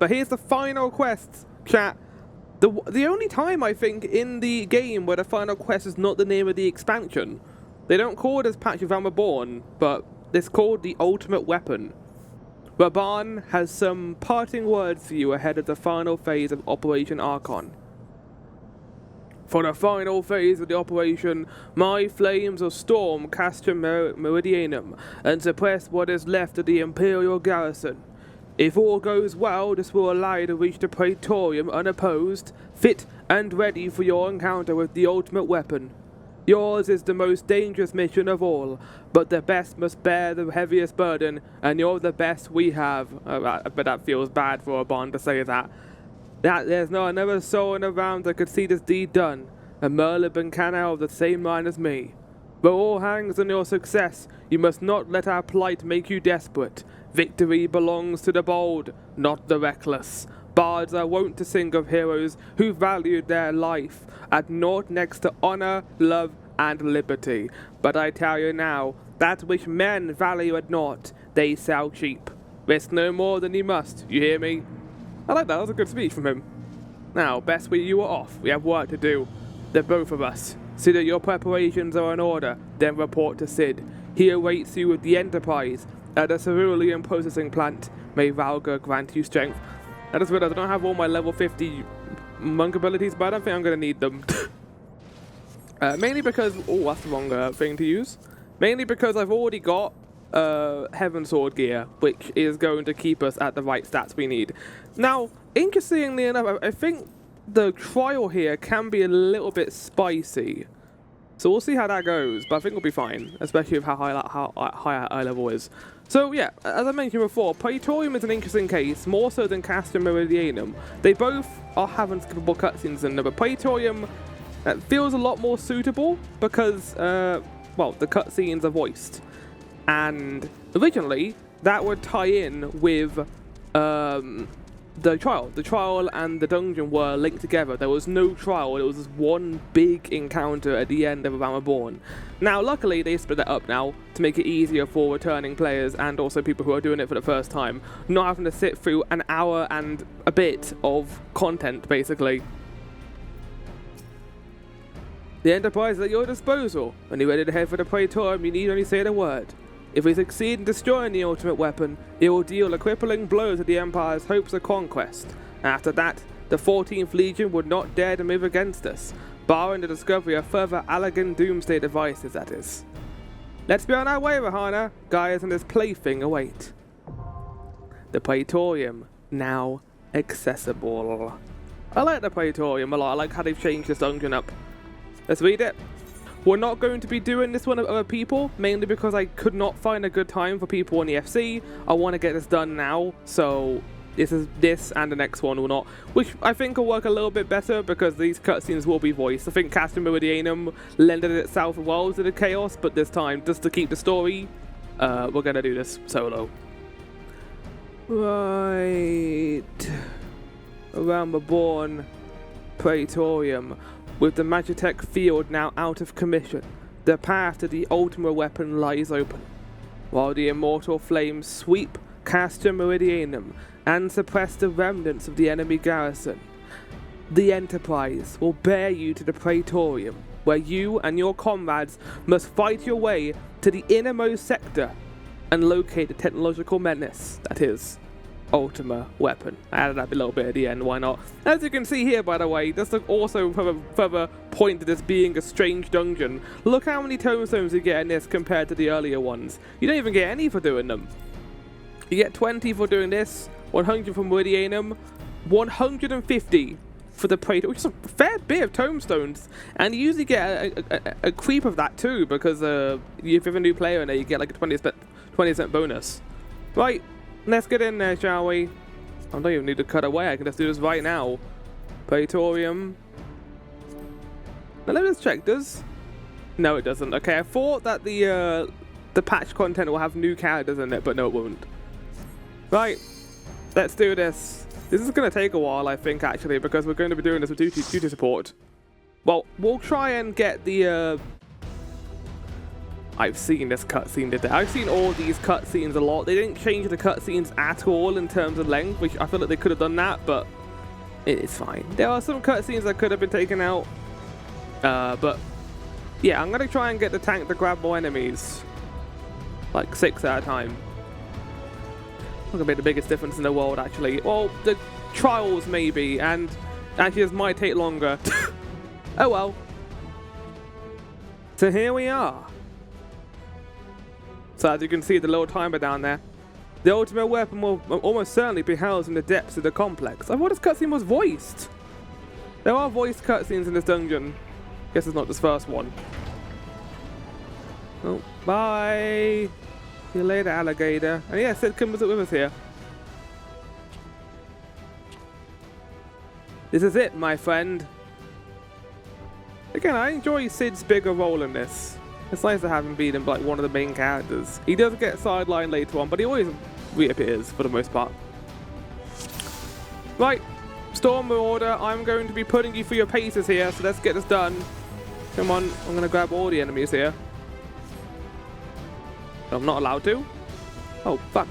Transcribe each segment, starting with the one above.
But here's the final quest, chat. The only time, I think, in the game where the final quest is not the name of the expansion. They don't call it as Patch of Realm Reborn, but it's called the Ultimate Weapon. Raban has some parting words for you ahead of the final phase of Operation Archon. For the final phase of the operation, my flames will storm Castra Meridianum and suppress what is left of the Imperial garrison. If all goes well, this will allow you to reach the Praetorium unopposed, fit and ready for your encounter with the ultimate weapon. Yours is the most dangerous mission of all, but the best must bear the heaviest burden, and you're the best we have. But that feels bad for a bond to say that. There's not another soul in the realm that could see this deed done, and Merlin and Cana of the same mind as me. But all hangs on your success. You must not let our plight make you desperate. Victory belongs to the bold, not the reckless. Bards are wont to sing of heroes who valued their life at naught next to honor, love, and liberty. But I tell you now, that which men value at naught, they sell cheap. Risk no more than you must, you hear me? I like that, that was a good speech from him. Now, best way you are off, we have work to do. The both of us. See that your preparations are in order, then report to Sid. He awaits you with the Enterprise at the cerulean processing plant. May Valga grant you strength. I just realized I don't have all my level 50 monk abilities, but I don't think I'm going to need them. Mainly because... oh, that's the wrong thing to use. Mainly because I've already got Heaven Sword gear, which is going to keep us at the right stats we need. Now, interestingly enough, I think the trial here can be a little bit spicy. So we'll see how that goes, but I think we'll be fine, especially with how high our level is. So yeah, as I mentioned before, Praetorium is an interesting case, more so than Castra Meridianum. They both are having skippable cutscenes in them, but Praetorium feels a lot more suitable because, well, the cutscenes are voiced. And originally, that would tie in with the trial. The trial and the dungeon were linked together. There was no trial. It was just one big encounter at the end of Realm Reborn. Now, luckily, they split it up now to make it easier for returning players and also people who are doing it for the first time, not having to sit through an hour and a bit of content, basically. The Enterprise is at your disposal. When you're ready to head for the Praetorium, you need only say the word. If we succeed in destroying the ultimate weapon, it will deal a crippling blow to the Empire's hopes of conquest. After that, the 14th Legion would not dare to move against us, barring the discovery of further Allagan doomsday devices, that is. Let's be on our way, Rahana. Gaius and his plaything await. The Praetorium, now accessible. I like the Praetorium a lot. I like how they've changed this dungeon up. Let's read it. We're not going to be doing this one with other people, mainly because I could not find a good time for people on the FC. I want to get this done now, so this and the next one will not, which I think will work a little bit better because these cutscenes will be voiced. I think Castra Meridianum lended itself well to the chaos, but this time, just to keep the story, we're going to do this solo. Right. Realm Reborn, Praetorium. With the Magitech field now out of commission, the path to the ultimate weapon lies open. While the immortal flames sweep Castra Meridianum and suppress the remnants of the enemy garrison, the Enterprise will bear you to the Praetorium, where you and your comrades must fight your way to the innermost sector and locate the technological menace that is Ultima weapon. I added that a little bit at the end, why not? As you can see here, by the way, just to also further point to this being a strange dungeon, look how many tombstones you get in this compared to the earlier ones. You don't even get any for doing them. You get 20 for doing this, 100 for Meridianum, 150 for the Praetorium, which is a fair bit of tombstones, and you usually get a creep of that too, because if you have a new player in there, you get like a 20% bonus. Right. Let's get in there, shall we? I don't even need to cut away, I can just do this right now. Praetorium. Now let me just check, no it doesn't. Okay, I thought that the patch content will have new characters in it, but no it won't. Right, let's do this. This is going to take a while, I think, actually, because we're going to be doing this with duty support. Well, we'll try and get the I've seen this cutscene today. I've seen all these cutscenes a lot. They didn't change the cutscenes at all in terms of length, which I feel like they could have done that, but it is fine. There are some cutscenes that could have been taken out, but yeah, I'm gonna try and get the tank to grab more enemies, like 6 at a time. Not gonna be the biggest difference in the world, actually. Well, the trials maybe, and actually this might take longer. Oh well. So here we are. So as you can see the little timer down there, the ultimate weapon will almost certainly be housed in the depths of the complex. I thought this cutscene was voiced. There are voiced cutscenes in this dungeon. Guess it's not this first one. Oh, bye. See you later, alligator. And yeah, Sid comes up with us here. This is it, my friend. Again, I enjoy Sid's bigger role in this. It's nice to have him be like one of the main characters. He does get sidelined later on, but he always reappears for the most part. Right, Storm Marauder, I'm going to be putting you through your paces here, so let's get this done. Come on, I'm going to grab all the enemies here. I'm not allowed to? Oh, fuck.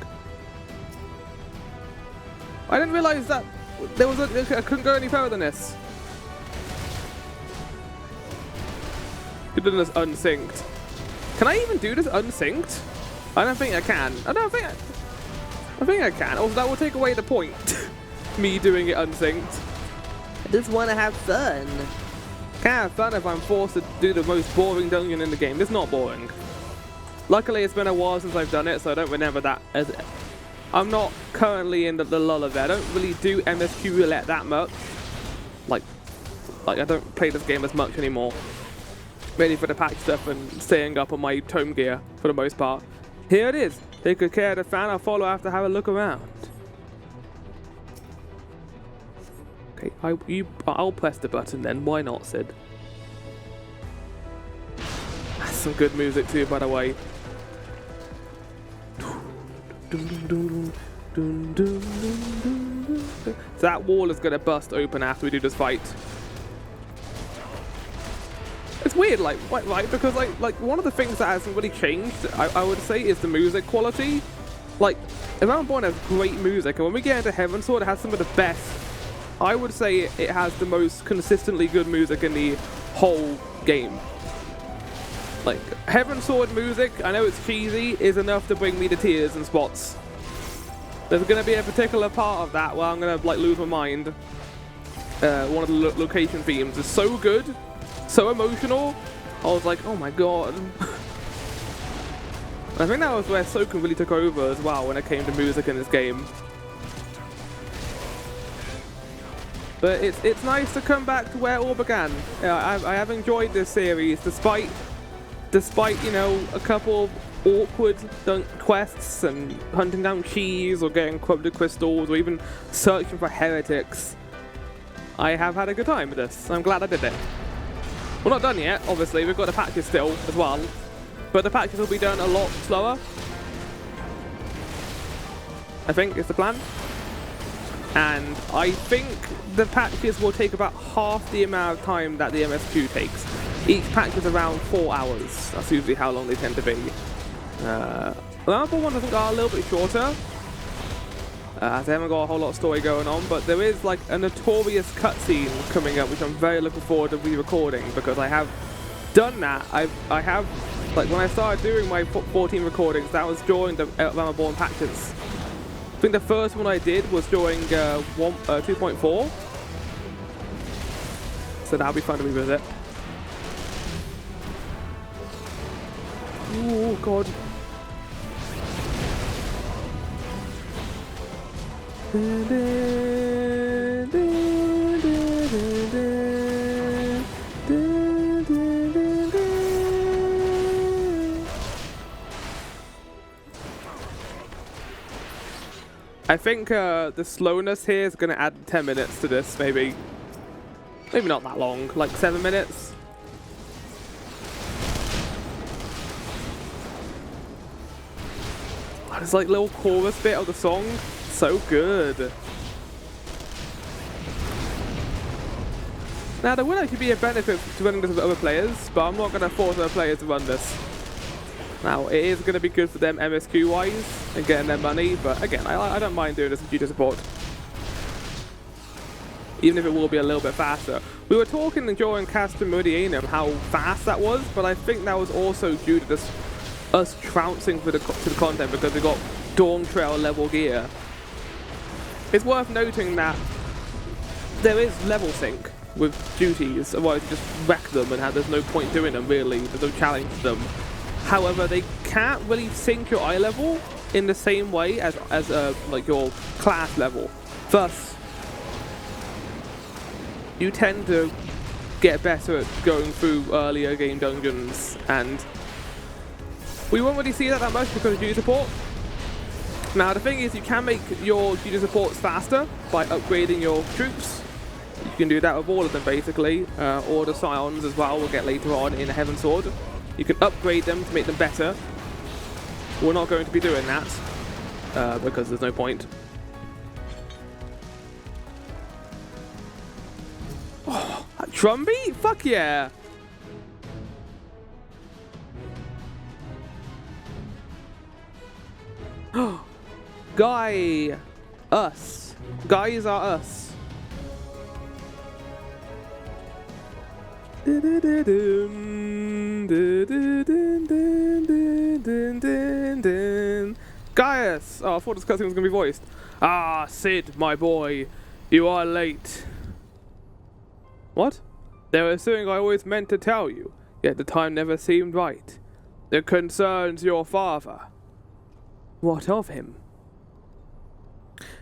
I didn't realize that there was I couldn't go any further than this. Could have done this unsynced. Can I even do this unsynced? I don't think I can. I think I can. Also, that will take away the point. Me doing it unsynced. I just want to have fun. Can't have fun if I'm forced to do the most boring dungeon in the game. It's not boring. Luckily, it's been a while since I've done it, so I don't remember that. I'm not currently in the lull of it. I don't really do MSQ roulette that much. Like I don't play this game as much anymore. Mainly for the patch stuff and staying up on my tome gear for the most part. Here it is. Take good care of the fan. I'll follow after have a look around. Okay, I'll press the button then. Why not, Sid? That's some good music too, by the way. So that wall is gonna bust open after we do this fight. It's weird, like, right? Because like one of the things that hasn't really changed, I would say, is the music quality. Like, Realm Reborn has great music, and when we get into Heavensward, it has some of the best. I would say it has the most consistently good music in the whole game. Like, Heavensward music, I know it's cheesy, is enough to bring me to tears in spots. There's gonna be a particular part of that where I'm gonna like lose my mind. One of the location themes is so good. So emotional, I was like, oh my god. I think that was where Soken really took over as well when it came to music in this game. But it's nice to come back to where it all began. I have enjoyed this series despite you know a couple of awkward quests and hunting down keys or getting corrupted crystals or even searching for heretics. I have had a good time with this. I'm glad I did it. We're not done yet, obviously. We've got the patches still as well. But the patches will be done a lot slower. I think is the plan. And I think the patches will take about half the amount of time that the MSQ takes. Each patch is around 4 hours. That's usually how long they tend to be. The other one I think are a little bit shorter. As they haven't got a whole lot of story going on, but there is like a notorious cutscene coming up, which I'm very looking forward to re-recording because I have done that. I have, like when I started doing my 14 recordings, that was during the Realm Reborn patches. I think the first one I did was during 2.4, so that'll be fun to revisit. Oh god. I think the slowness here is going to add 10 minutes to this, maybe. Maybe not that long, like 7 minutes. There's like little chorus bit of the song. So good. Now there would actually be a benefit to running this with other players, but I'm not going to force other players to run this. Now, it is going to be good for them MSQ-wise and getting their money, but again, I don't mind doing this in duty support. Even if it will be a little bit faster. We were talking during Castor Meridianum how fast that was, but I think that was also due to this, us trouncing to the content because we got Dawn Trail level gear. It's worth noting that there is level sync with duties, otherwise you just wreck them and there's no point doing them really, there's no challenge to them. However, they can't really sync your eye level in the same way as like your class level. Thus, you tend to get better at going through earlier game dungeons, and we won't really see that much because of duty support. Now, the thing is, you can make your duty supports faster by upgrading your troops. You can do that with all of them, basically. Or the Scions as well, we'll get later on in Heaven Sword. You can upgrade them to make them better. We're not going to be doing that, because there's no point. Oh, that drum beat? Fuck yeah! Guy! Us. Guys are us. Gaius! Oh, I thought this cutscene was going to be voiced. Ah, Cid, my boy, you are late. What? There was something I always meant to tell you, yet the time never seemed right. It concerns your father. What of him?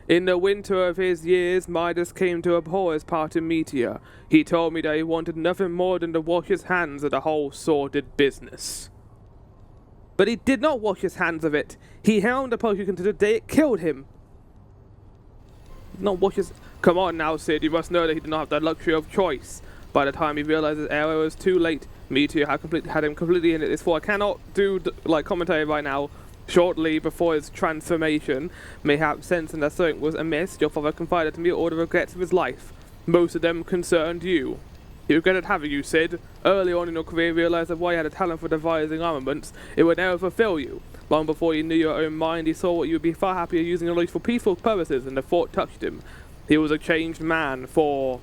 In the winter of his years, Midas came to abhor his part in Meteor. He told me that he wanted nothing more than to wash his hands of the whole sordid business. But he did not wash his hands of it. He held the potion until the day it killed him. Not wash his... Come on now, Cid. You must know that he did not have the luxury of choice. By the time he realized his error was too late, Meteor had him completely in it. This for I cannot do like commentary right now. Shortly before his transformation, mayhap sensing that something was amiss, your father confided to me all the regrets of his life. Most of them concerned you. He regretted having you, Cid. Early on in your career, realized that while you had a talent for devising armaments, it would never fulfill you. Long before you knew your own mind, he saw what you would be far happier using your knowledge for peaceful purposes, and the thought touched him. He was a changed man for...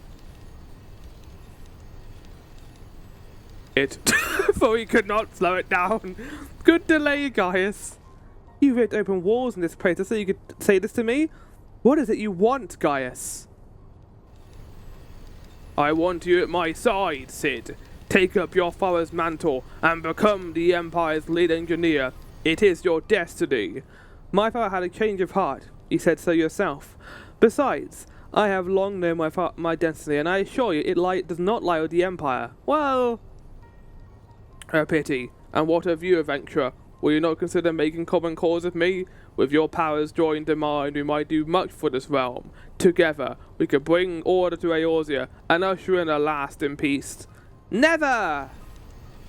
it. For he could not slow it down. Good delay, Gaius. You ripped open walls in this place so you could say this to me? What is it you want, Gaius? I want you at my side, Cid. Take up your father's mantle and become the Empire's lead engineer. It is your destiny. My father had a change of heart. You said so yourself. Besides, I have long known my destiny, and I assure you it does not lie with the Empire. Well, a pity. And what of you, adventurer? Will you not consider making common cause with me? With your powers joined to mine, we might do much for this realm. Together, we could bring order to Eorzea and usher in a lasting peace. Never!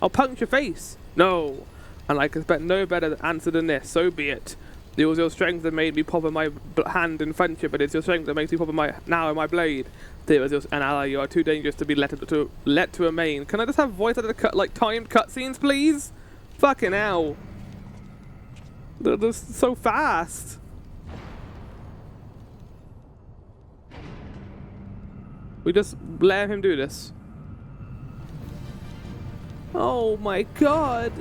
I'll punch your face. No. And I can expect no better answer than this, so be it. It was your strength that made me pop in my hand in friendship, but it's your strength that makes me pop in my blade. There was an ally, you are too dangerous to be let to remain. Can I just have voice edited like timed cutscenes, please? Fucking hell. They're just so fast. We just let him do this. Oh my god.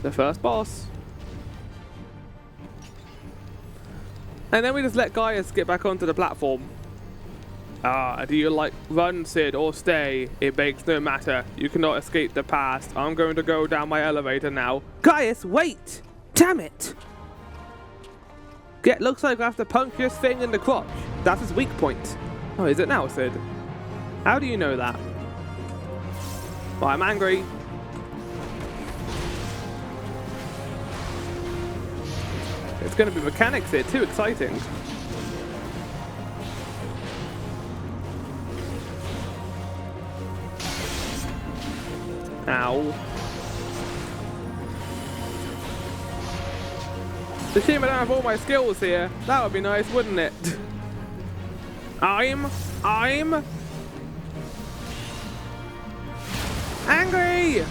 The first boss. And then we just let Gaius get back onto the platform. Do you like run, Cid, or stay? It makes no matter. You cannot escape the past. I'm going to go down my elevator now. Gaius, wait! Damn it! Looks like I have to punch this thing in the crotch. That's his weak point. Oh, is it now, Cid? How do you know that? Well, I'm angry. It's going to be mechanics here, too exciting. Ow. It's a shame I don't have all my skills here. That would be nice, wouldn't it? I'm angry!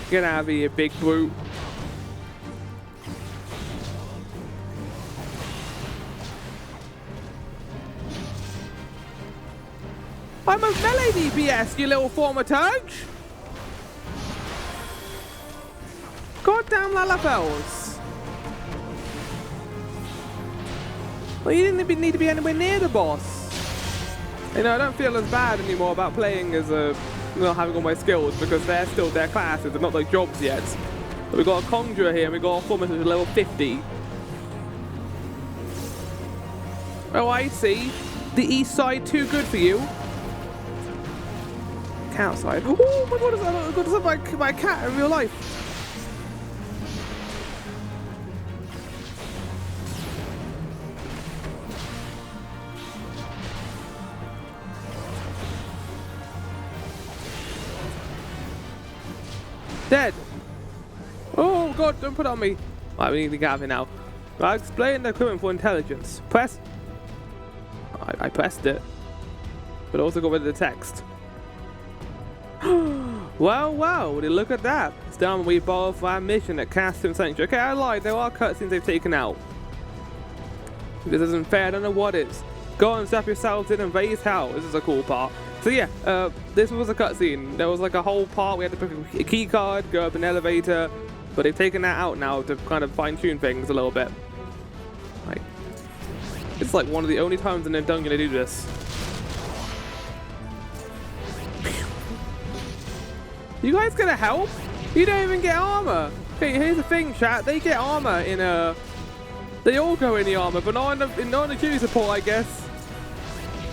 Get out of here, big brute. I'm a melee DPS, you little thaumaturge! Goddamn Lalafels! Well, you didn't even need to be anywhere near the boss. You know, I don't feel as bad anymore about playing as a, not having all my skills, because they're still their classes, they're not their jobs yet. But we've got a Conjurer here, and we've got a Thaumaturge at level 50. Oh, I see. The east side too good for you. Cat side. Oh my god, is that my cat in real life? Dead. Oh god, don't put it on me. Right, we need to get out of here now. I'll explain the equipment for intelligence. Press. I pressed it. But also got rid of the text. Well, look at that. It's done. We borrowed for our mission at Castle Sanctuary. Okay, I lied. There are cutscenes they've taken out. This isn't fair. I don't know what is. Go and strap yourselves in and raise hell. This is a cool part. So yeah, this was a cutscene. There was like a whole part. We had to pick a key card, go up an elevator, but they've taken that out now to kind of fine-tune things a little bit. Like, it's like one of the only times in the dungeon they do this. You guys gonna help? You don't even get armor. Okay, here's the thing, chat. They get armor in a. They all go in the armor, but not in the duty support, I guess.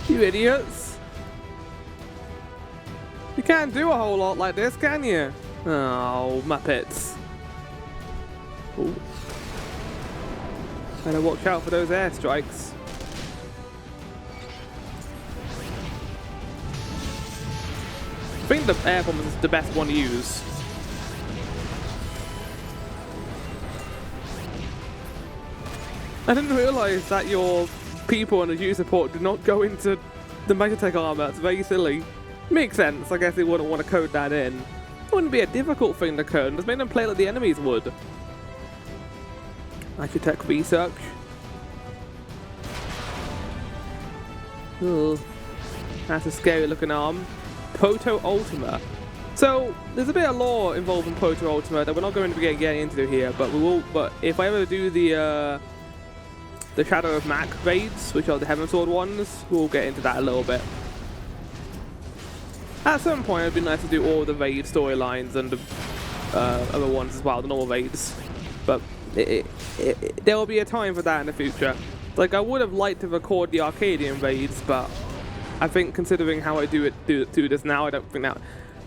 You idiots. You can't do a whole lot like this, can you? Oh, Muppets. Ooh. Better watch out for those airstrikes. I think the air bomb is the best one to use. I didn't realise that your people in the user support do not go into the Megatech armor. It's very silly. Makes sense. I guess they wouldn't want to code that in. It wouldn't be a difficult thing to code. Just make them play like the enemies would. Architect research. Ugh. That's a scary looking arm. Proto Ultima. So there's a bit of lore involved in Proto Ultima that we're not going to be getting into here, but we will. But if I ever do the Shadow of Mac raids, which are the Heaven Sword ones, we'll get into that a little bit. At some point, it'd be nice to do all the raid storylines and the other ones as well, the normal raids. But there will be a time for that in the future. Like, I would have liked to record the Arcadian raids, but I think considering how I do this now, I don't think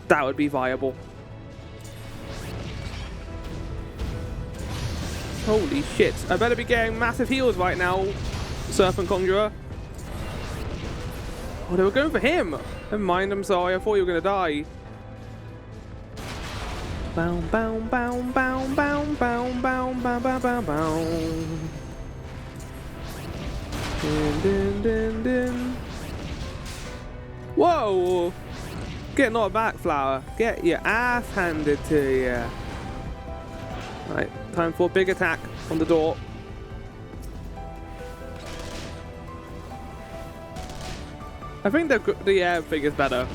that would be viable. Holy shit! I better be getting massive heals right now, Serpent Conjurer. Oh, they were going for him. Never mind. I'm sorry. I thought you were gonna die. Bow, bow, bow, bow, bow, bow, bow, bow, bow, bow, bow. Din, din, din, din. Whoa! Get knocked back, Flower. Get your ass handed to you. Right, time for a big attack on the door. I think the air thing is better.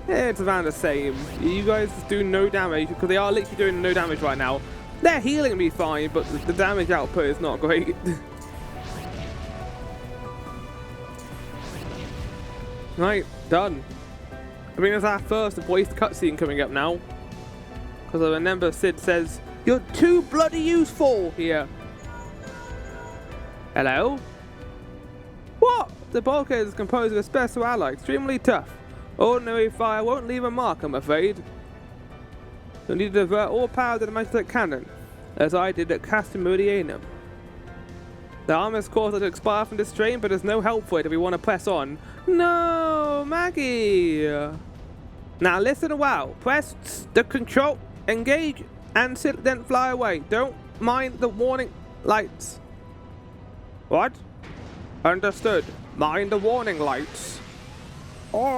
Yeah, it's around the same. You guys do no damage, because they are literally doing no damage right now. They're healing me fine, but the damage output is not great. Right, done. I mean, it's our first voiced cutscene coming up now. Because I remember Sid says, "You're too bloody useful here." Hello? What? The bulkhead is composed of a special ally, extremely tough. Ordinary fire won't leave a mark, I'm afraid. You'll need to divert all power to the magic cannon, as I did at Castle Meridianum. The armor's caused to expire from this strain, but there's no help for it if we want to press on. No, Maggie! Now listen well. Press the control, engage, and then fly away. Don't mind the warning lights. What? Understood. Mind the warning lights. Oh!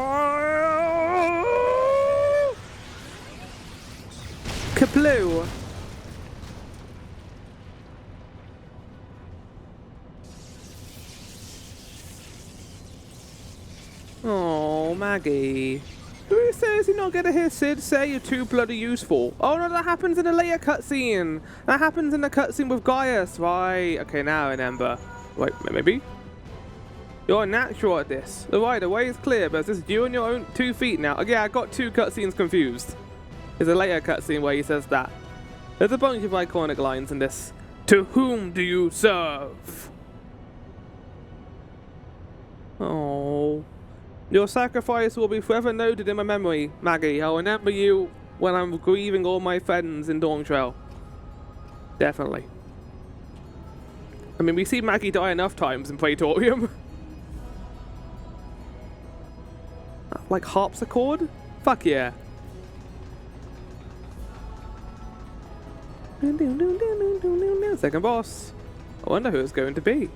Kaploo! Oh, Maggie. Who says you're not gonna hear Sid say you're too bloody useful? Oh no, that happens in a later cutscene. That happens in the cutscene with Gaius, right? Okay, now I remember. Wait, maybe? You're natural at this. Right, the way is clear, but it's just you and your own 2 feet now. Okay, I got 2 cutscenes confused. There's a later cutscene where he says that. There's a bunch of iconic lines in this. To whom do you serve? Oh. Your sacrifice will be forever noted in my memory, Maggie. I'll remember you when I'm grieving all my friends in Dawntrail. Definitely. I mean, we see Maggie die enough times in Praetorium. Like harpsichord? Fuck yeah. Second boss. I wonder who it's going to be.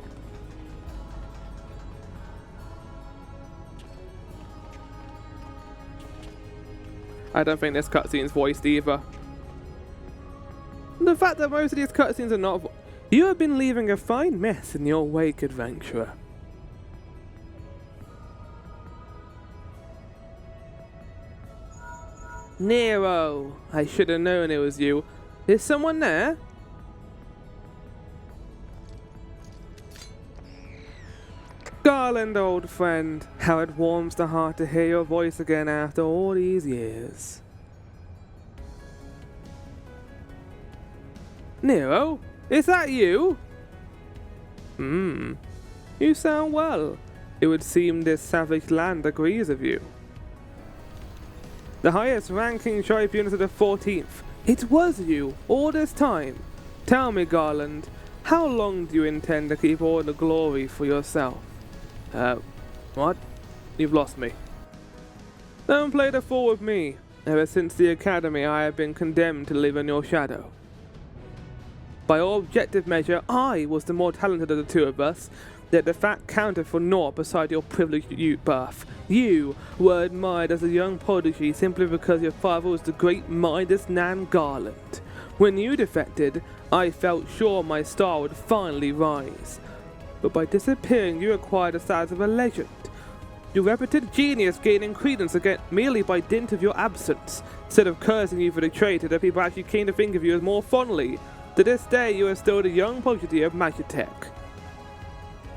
I don't think this cutscene's voiced either. The fact that most of these cutscenes are not you have been leaving a fine mess in your wake, adventurer. Nero! I should have known it was you. Is someone there? Garland, old friend, how it warms the heart to hear your voice again after all these years. Nero, is that you? You sound well. It would seem this savage land agrees with you. The highest ranking tribunals of the 14th. It was you, all this time. Tell me, Garland, how long do you intend to keep all the glory for yourself? What? You've lost me. Don't play the fool with me. Ever since the academy, I have been condemned to live in your shadow. By all objective measure, I was the more talented of the 2 of us, yet the fact counted for naught beside your privileged youth birth. You were admired as a young prodigy simply because your father was the great Midas Nan Garland. When you defected, I felt sure my star would finally rise. But by disappearing, you acquired the status of a legend. Your reputed genius gaining credence again merely by dint of your absence. Instead of cursing you for the traitor, the people actually came to think of you as more fondly. To this day, you are still the young prodigy of Magitech.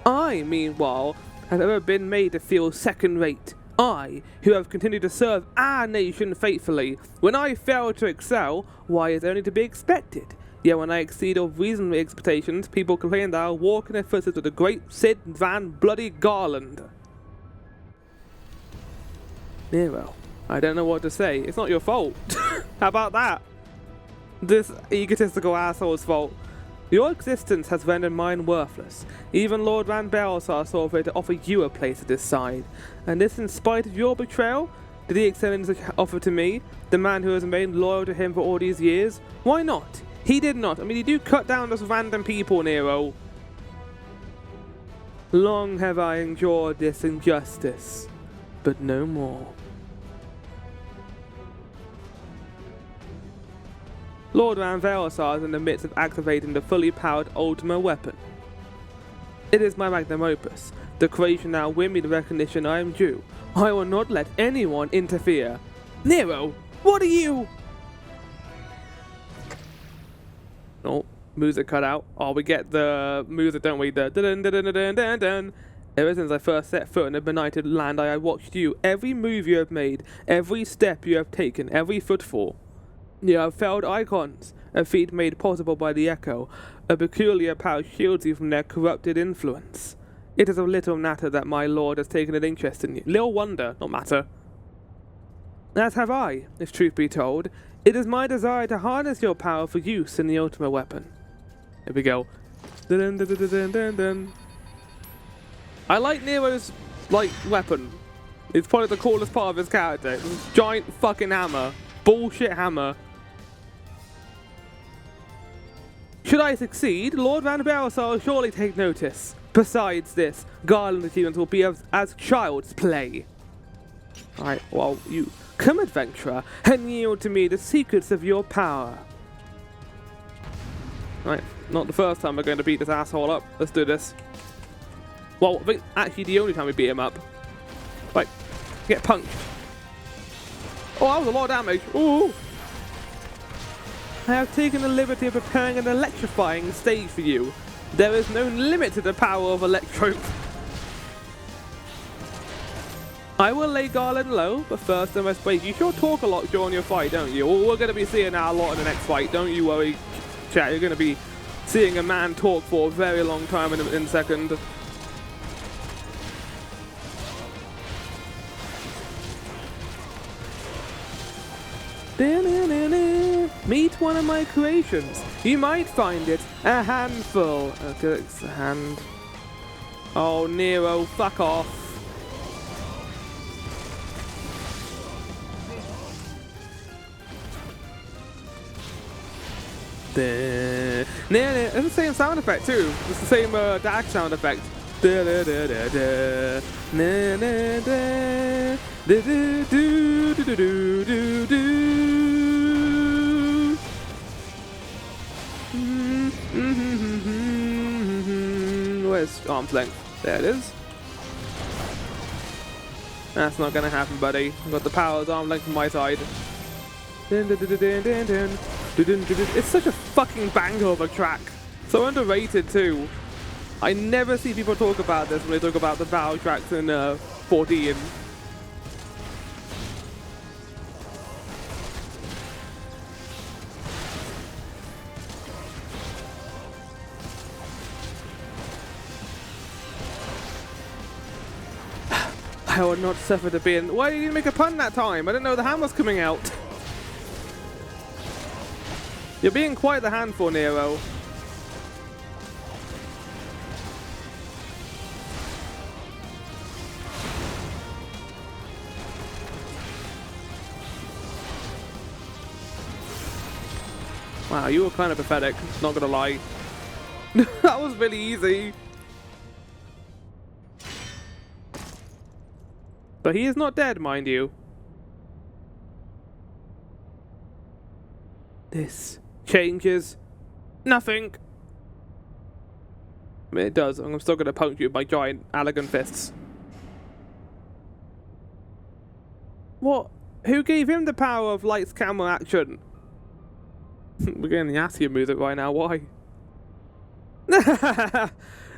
I, meanwhile, have ever been made to feel second-rate. I, who have continued to serve our nation faithfully. When I fail to excel, why, it's only to be expected. Yet when I exceed all reasonable expectations, people complain that I'll walk in the footsteps of the great Sid Van Bloody Garland. Nero, I don't know what to say. It's not your fault. How about that? This egotistical asshole's fault. Your existence has rendered mine worthless. Even Lord Van Baelsar saw fit to offer you a place at his side. And this in spite of your betrayal? Did he extend his offer to me, the man who has remained loyal to him for all these years? Why not? He did not. I mean, you do cut down those random people, Nero. Long have I endured this injustice, but no more. Lord Van Baelsar is in the midst of activating the fully powered Ultima weapon. It is my magnum opus, the creation that will win me the recognition I am due. I will not let anyone interfere. Nero, what are you? Oh, music cut out. Oh, we get the music, don't we? The dun dun dun dun dun dun. Ever since I first set foot in the benighted land, I have watched you. Every move you have made, every step you have taken, every footfall. You have felled icons, a feat made possible by the Echo. A peculiar power shields you from their corrupted influence. It is of little matter that my lord has taken an interest in you. Little wonder, not matter. As have I, if truth be told. It is my desire to harness your power for use in the Ultima weapon. Here we go. Dun, dun, dun, dun, dun, dun. I like Nero's, weapon. It's probably the coolest part of his character. It's this giant fucking hammer. Bullshit hammer. Should I succeed, Lord Van Baelsar will surely take notice. Besides this, Garland achievements will be as child's play. Alright, well, Come, adventurer, and yield to me the secrets of your power. Right, not the first time we're going to beat this asshole up. Let's do this. Well, I think actually the only time we beat him up. Right, get punched. Oh, that was a lot of damage. Ooh. I have taken the liberty of preparing an electrifying stage for you. There is no limit to the power of Electro. I will lay Garland low, but first I must break. You sure talk a lot during your fight, don't you? Well, we're going to be seeing that a lot in the next fight. Don't you worry, chat. You're going to be seeing a man talk for a very long time in a second. Meet one of my creations. You might find it a handful. Okay, it's a hand. Oh, Nero, fuck off. It's the same sound effect too. It's the same dash sound effect. Where's arm's length? There it is. That's not gonna happen, buddy. I've got the power's arm length on my side. It's such a fucking banger of a track. So underrated too. I never see people talk about this when they talk about the battle tracks in 14. I would not suffer to be in. Why did you make a pun that time? I didn't know the hand was coming out. You're being quite the handful, Nero. Wow, you were kind of pathetic, not gonna lie. That was really easy. But he is not dead, mind you. This changes nothing. I mean, it does. I'm still gonna punch you with my giant elegant fists. What? Who gave him the power of lights, camera, action? We're getting the Iyashi music right now, why?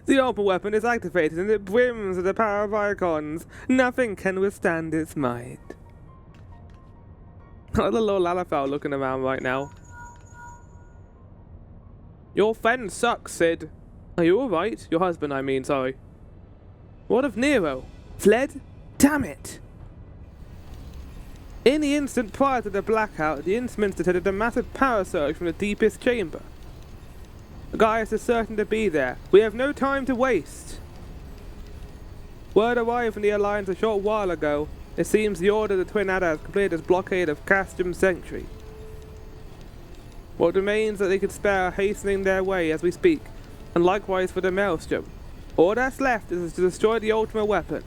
The open weapon is activated and it brims with the power of icons. Nothing can withstand its might. I like the little Lalafell looking around right now. Your friend sucks, Sid. Are you alright? Your husband, I mean, sorry. What of Nero? Fled? Damn it! In the instant prior to the blackout, the instruments detected a massive power surge from the deepest chamber. Gaius is certain to be there. We have no time to waste. Word arrived from the Alliance a short while ago. It seems the Order of the Twin Adder has completed its blockade of Castrum Sanctuary. What remains that they could spare are hastening their way as we speak, and likewise for the Maelstrom. All that's left is to destroy the Ultima weapon.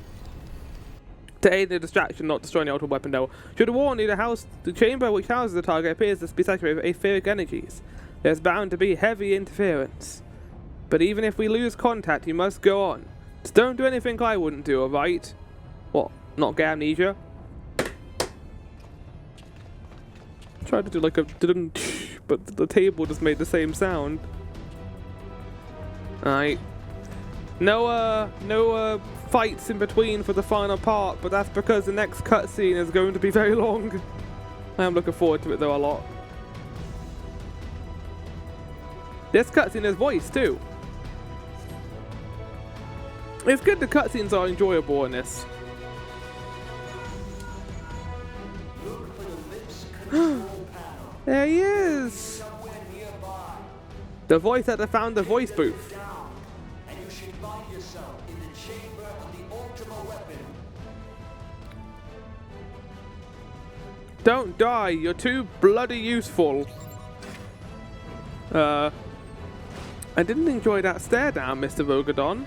To aid in the distraction, not destroying the Ultima weapon though. Should warn you, the chamber which houses the target appears to be saturated with etheric energies. There's bound to be heavy interference. But even if we lose contact, you must go on. Just don't do anything I wouldn't do, alright? What? Not get amnesia? Tried to do like a but the table just made the same sound. Alright. No fights in between for the final part, but that's because the next cutscene is going to be very long. I am looking forward to it though a lot. This cutscene is voice too. It's good the cutscenes are enjoyable in this. There he is! The voice at the found the voice booth. And you should find yourself in the chamber of the Ultima weapon. Don't die, you're too bloody useful. I didn't enjoy that stare down, Mr. Rogadon.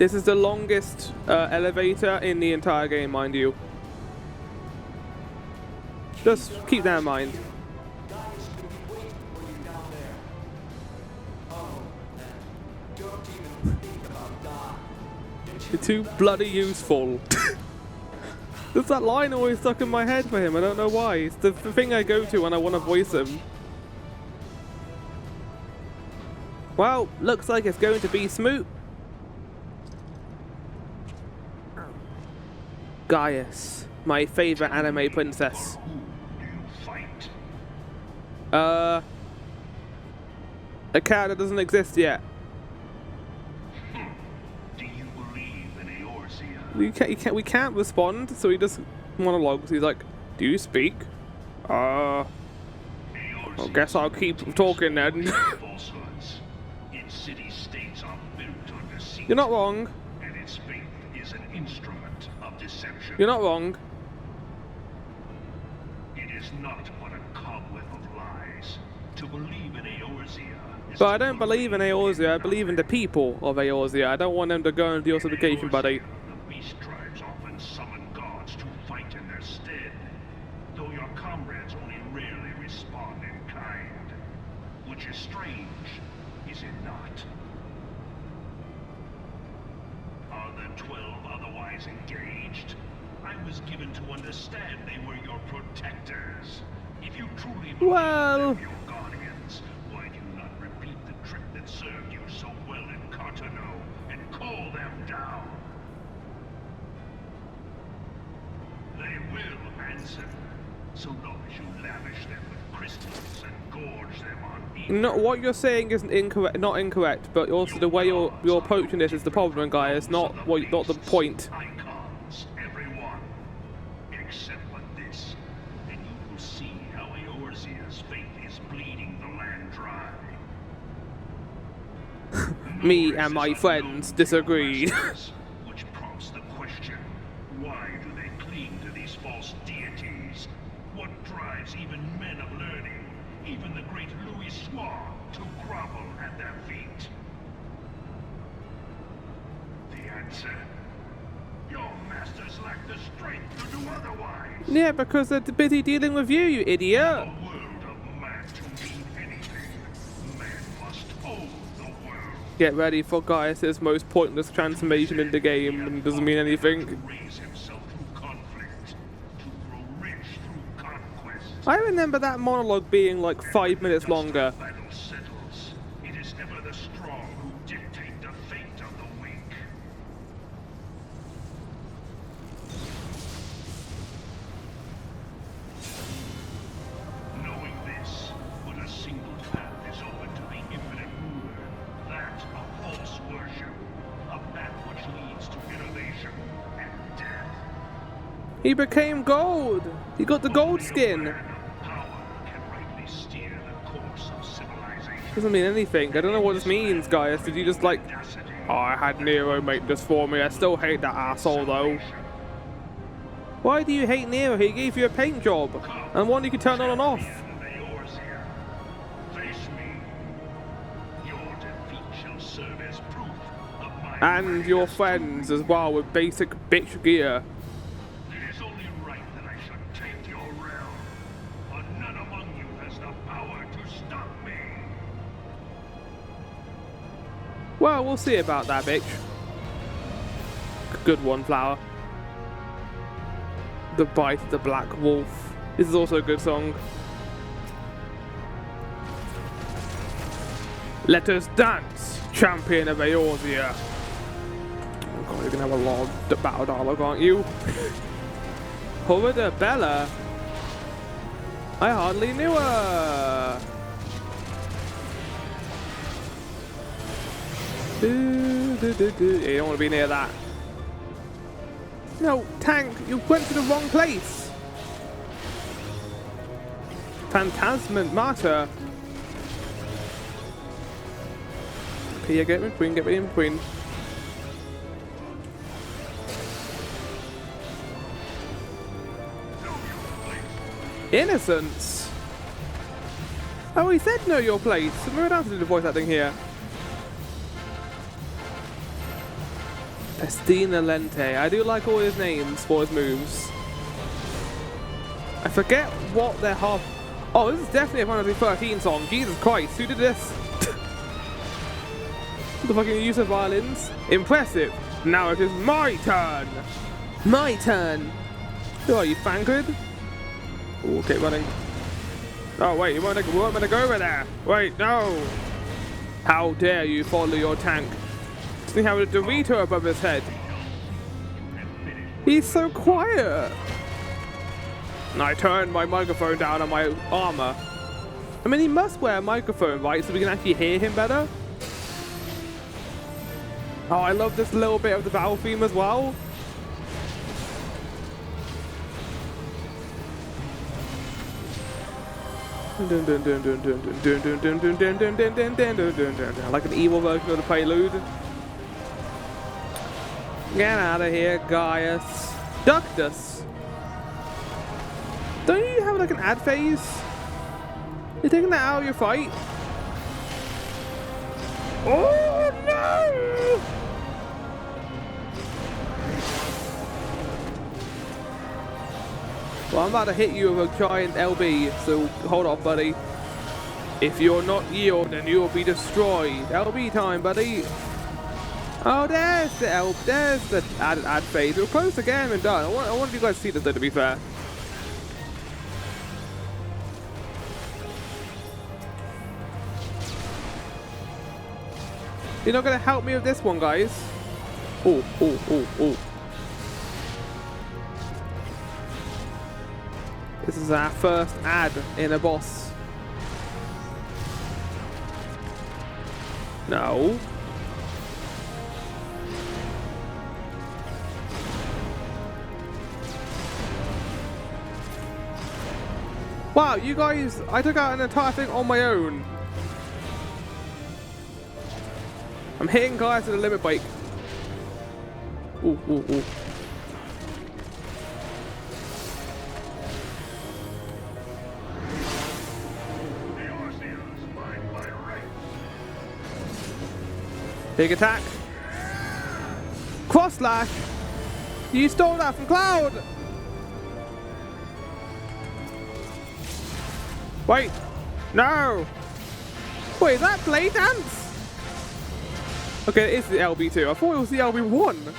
This is the longest elevator in the entire game, mind you. Just keep that in mind. Gaius could be waiting for you down there. Oh, and don't even think about dying. You're too bloody useful. There's that line always stuck in my head for him. I don't know why. It's the thing I go to when I want to voice him. Well, looks like it's going to be Smoot. Gaius, my favorite anime princess. A cat that doesn't exist yet. Do you believe in Eorzea? We can't respond, so he just monologues. He's like, "Do you speak?" I guess I'll keep talking then. Falsehoods. Its city-states are built on deceit. You're not wrong. And its faith is an instrument of deception. You're not wrong. It is not but a cobweb of lies. To believe in Eorzea is But I don't believe in Eorzea. I believe in the people of Eorzea. I don't want them to go into the ossification, buddy. The beast tribes often summon gods to fight in their stead, though your comrades only rarely respond in kind. Which is strange, is it not? Are the 12 otherwise engaged? I was given to understand they were your protectors. If you truly believe Well, them your guardians, why do you not repeat the trick that served you so well in Cartano and call them down? They will answer, so long as you lavish them with crystals and gorge them on evil. no, what you're saying isn't incorrect. Not incorrect, but also the way you're approaching this is the problem, Gaius. Not the point. Icons, everyone, except for this, and you will see how Eorzea's faith is bleeding the land dry. Me and my friends disagreed. Which prompts the question, why do they cling to these false deities? What drives even men of learning, even the great Louis Swan, to grovel at their feet? The answer? Your masters lack the strength to do otherwise. Yeah, because they're busy dealing with you, you idiot. A world of man to mean anything, man must own the world. Get ready for Gaius' most pointless transformation in the game, and it doesn't mean anything. To raise himself through conflict, to grow rich through conquest. I remember that monologue being like 5 minutes longer. Battle settles. It is ever the strong who dictate the fate of the weak. Knowing this, but a single path is open to the infinite ruler, that of false worship, a path which leads to innovation and death. He became gold. He got the gold skin. Power can rightly steer the course of civilization. Doesn't mean anything. I don't know what this means, Gaius. Did you just like, oh, I had Nero make this for me. I still hate that asshole though. Why do you hate Nero? He gave you a paint job and one you could turn on and off. Eorzea, face me. Your defeat shall serve as proof of my And your friends as well with basic bitch gear. It is only right that I should take your realm, but none among you has the power to stop me. Well, we'll see about that, bitch. Good one, Flower. The Bite of the Black Wolf. This is also a good song. Let us dance, champion of Eorzea. Oh god, you're gonna have a long battle dialogue, aren't you? Horrida Bella. I hardly knew her. Yeah, you don't want to be near that. No, tank, you went to the wrong place. Phantasman Martyr. Okay, yeah, get in between, get in between. Innocence. Oh, he said know your place. We don't have to do the voice acting here. Estina Lente. I do like all his names for his moves. I forget what they're half. Oh, this is definitely a Final Fantasy XIII song. Jesus Christ, who did this? The fucking use of violins. Impressive. Now it is my turn. My turn. Who are you, Fangrid? Oh, okay, running. Oh, wait, you want me to go over there? Wait, no. How dare you follow your tank? Doesn't he have a Dorito above his head? He's so quiet. And I turned my microphone down on my armor. I mean, he must wear a microphone, right? So we can actually hear him better. Oh, I love this little bit of the battle theme as well. Like an evil version of the prelude. Get out of here, Gaius. Ductus. Don't you have like an ad phase? You're taking that out of your fight? Oh no! Well, I'm about to hit you with a giant LB, so hold off, buddy. If you're not yield, then you'll be destroyed. LB time, buddy. Oh, there's the ad phase. We're close again and done. I want you guys to see this, though, to be fair. You're not gonna help me with this one, guys. Oh, oh, oh, oh. This is our first ad in a boss. No. Wow, you guys, I took out an entire thing on my own. I'm hitting guys with a limit break. Ooh, ooh, ooh. Big attack. Cross slash. You stole that from Cloud. Wait. No. Wait, is that play dance? Okay, it is the LB2. I thought it was the LB1.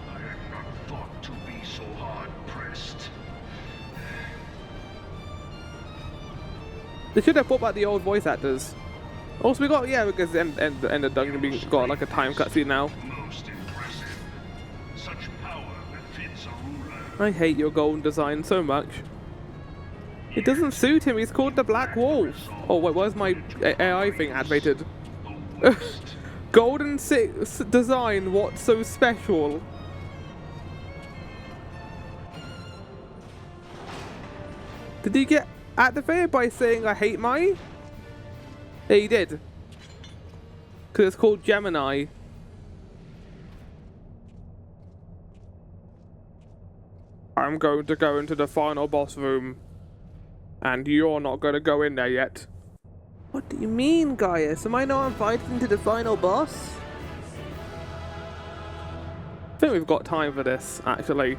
I had not thought to be so hard pressed. They should have brought back the old voice actors. Also, we got, yeah, because the end of dungeon, we got like a time cutscene now. Most impressive. Such power befits a ruler. I hate your golden design so much. It doesn't suit him. He's called the Black Wolf. Oh wait, where's my AI thing activated? Golden design. What's so special? Did he get activated by saying I hate my? Yeah, he did. Because it's called Gemini. I'm going to go into the final boss room. And you're not going to go in there yet. What do you mean, Gaius? Am I not invited into the final boss? I think we've got time for this, actually.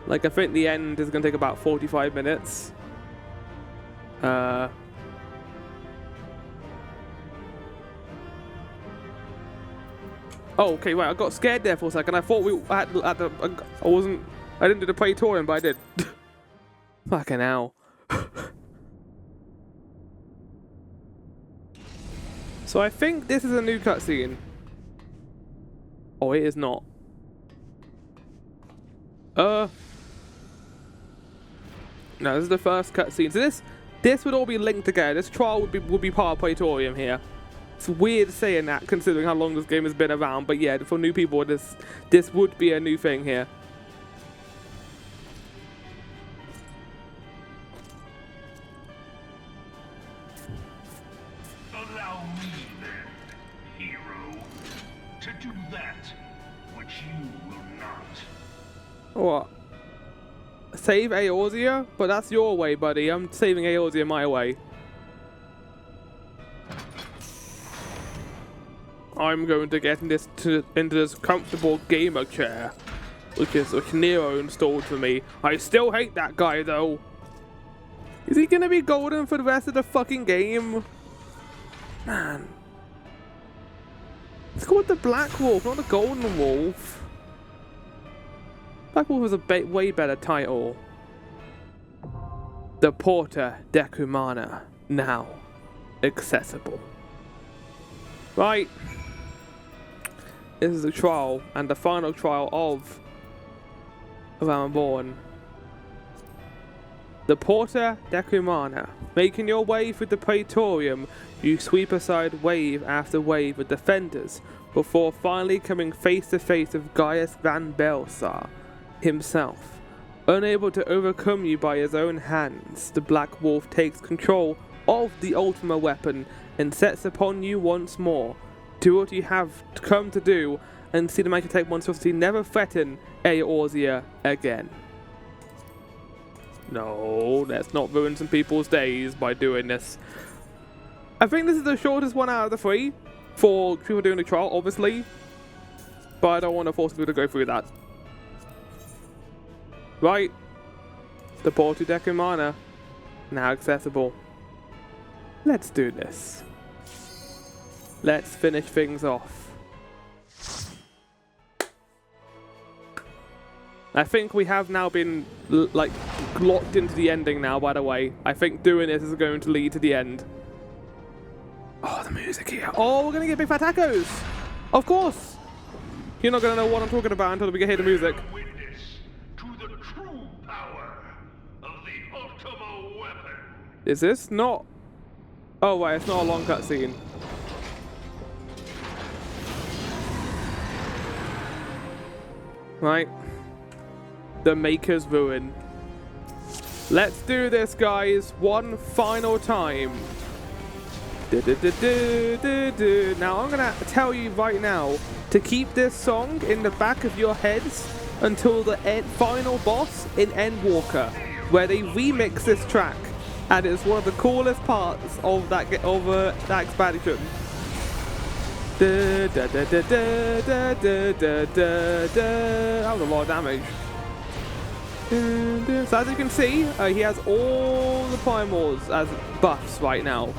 Like, I think the end is going to take about 45 minutes. Oh, okay, right. I got scared there for a second. I thought I didn't do the Praetorium, but I did. Fucking hell. So I think this is a new cutscene. Oh, it is not. No, this is the first cutscene. So this would all be linked together. This trial would be part of Praetorium here. It's weird saying that considering how long this game has been around, but yeah, for new people, this would be a new thing here. Allow me then, hero, to do that which you will not. What? Save Eorzea? But that's your way, buddy. I'm saving Eorzea my way. I'm going to get into this comfortable gamer chair, which Nero installed for me. I still hate that guy though. Is he gonna be golden for the rest of the fucking game? Man. It's called the Black Wolf, not the Golden Wolf. Black Wolf is a way better title. The Porta Decumana, now accessible. Right. This is the trial, and the final trial of Realm Reborn. The Porta Decumana. Making your way through the Praetorium, you sweep aside wave after wave of defenders before finally coming face to face with Gaius Van Baelsar himself. Unable to overcome you by his own hands, the Black Wolf takes control of the Ultima weapon and sets upon you once more. Do what you have come to do and see the Magitech monstrosity never threaten Eorzea again. No, let's not ruin some people's days by doing this. I think this is the shortest one out of the 3 for people doing the trial, obviously. But I don't want to force people to go through that. Right. The Porta Decumana, now accessible. Let's do this. Let's finish things off. I think we have now been like locked into the ending now, by the way. I think doing this is going to lead to the end. Oh, the music here. Oh, we're going to get big fat tacos. Of course. You're not going to know what I'm talking about until we get hear the music. Witness to the true power of the Ultima weapon. Is this not... Oh, wait, it's not a long cutscene. Right. The Maker's Ruin. Let's do this, guys, one final time. Now, I'm gonna tell you right now to keep this song in the back of your heads until the final boss in Endwalker, where they remix this track, and it's one of the coolest parts of that expansion. That was a lot of damage. So as you can see, he has all the primals as buffs right now.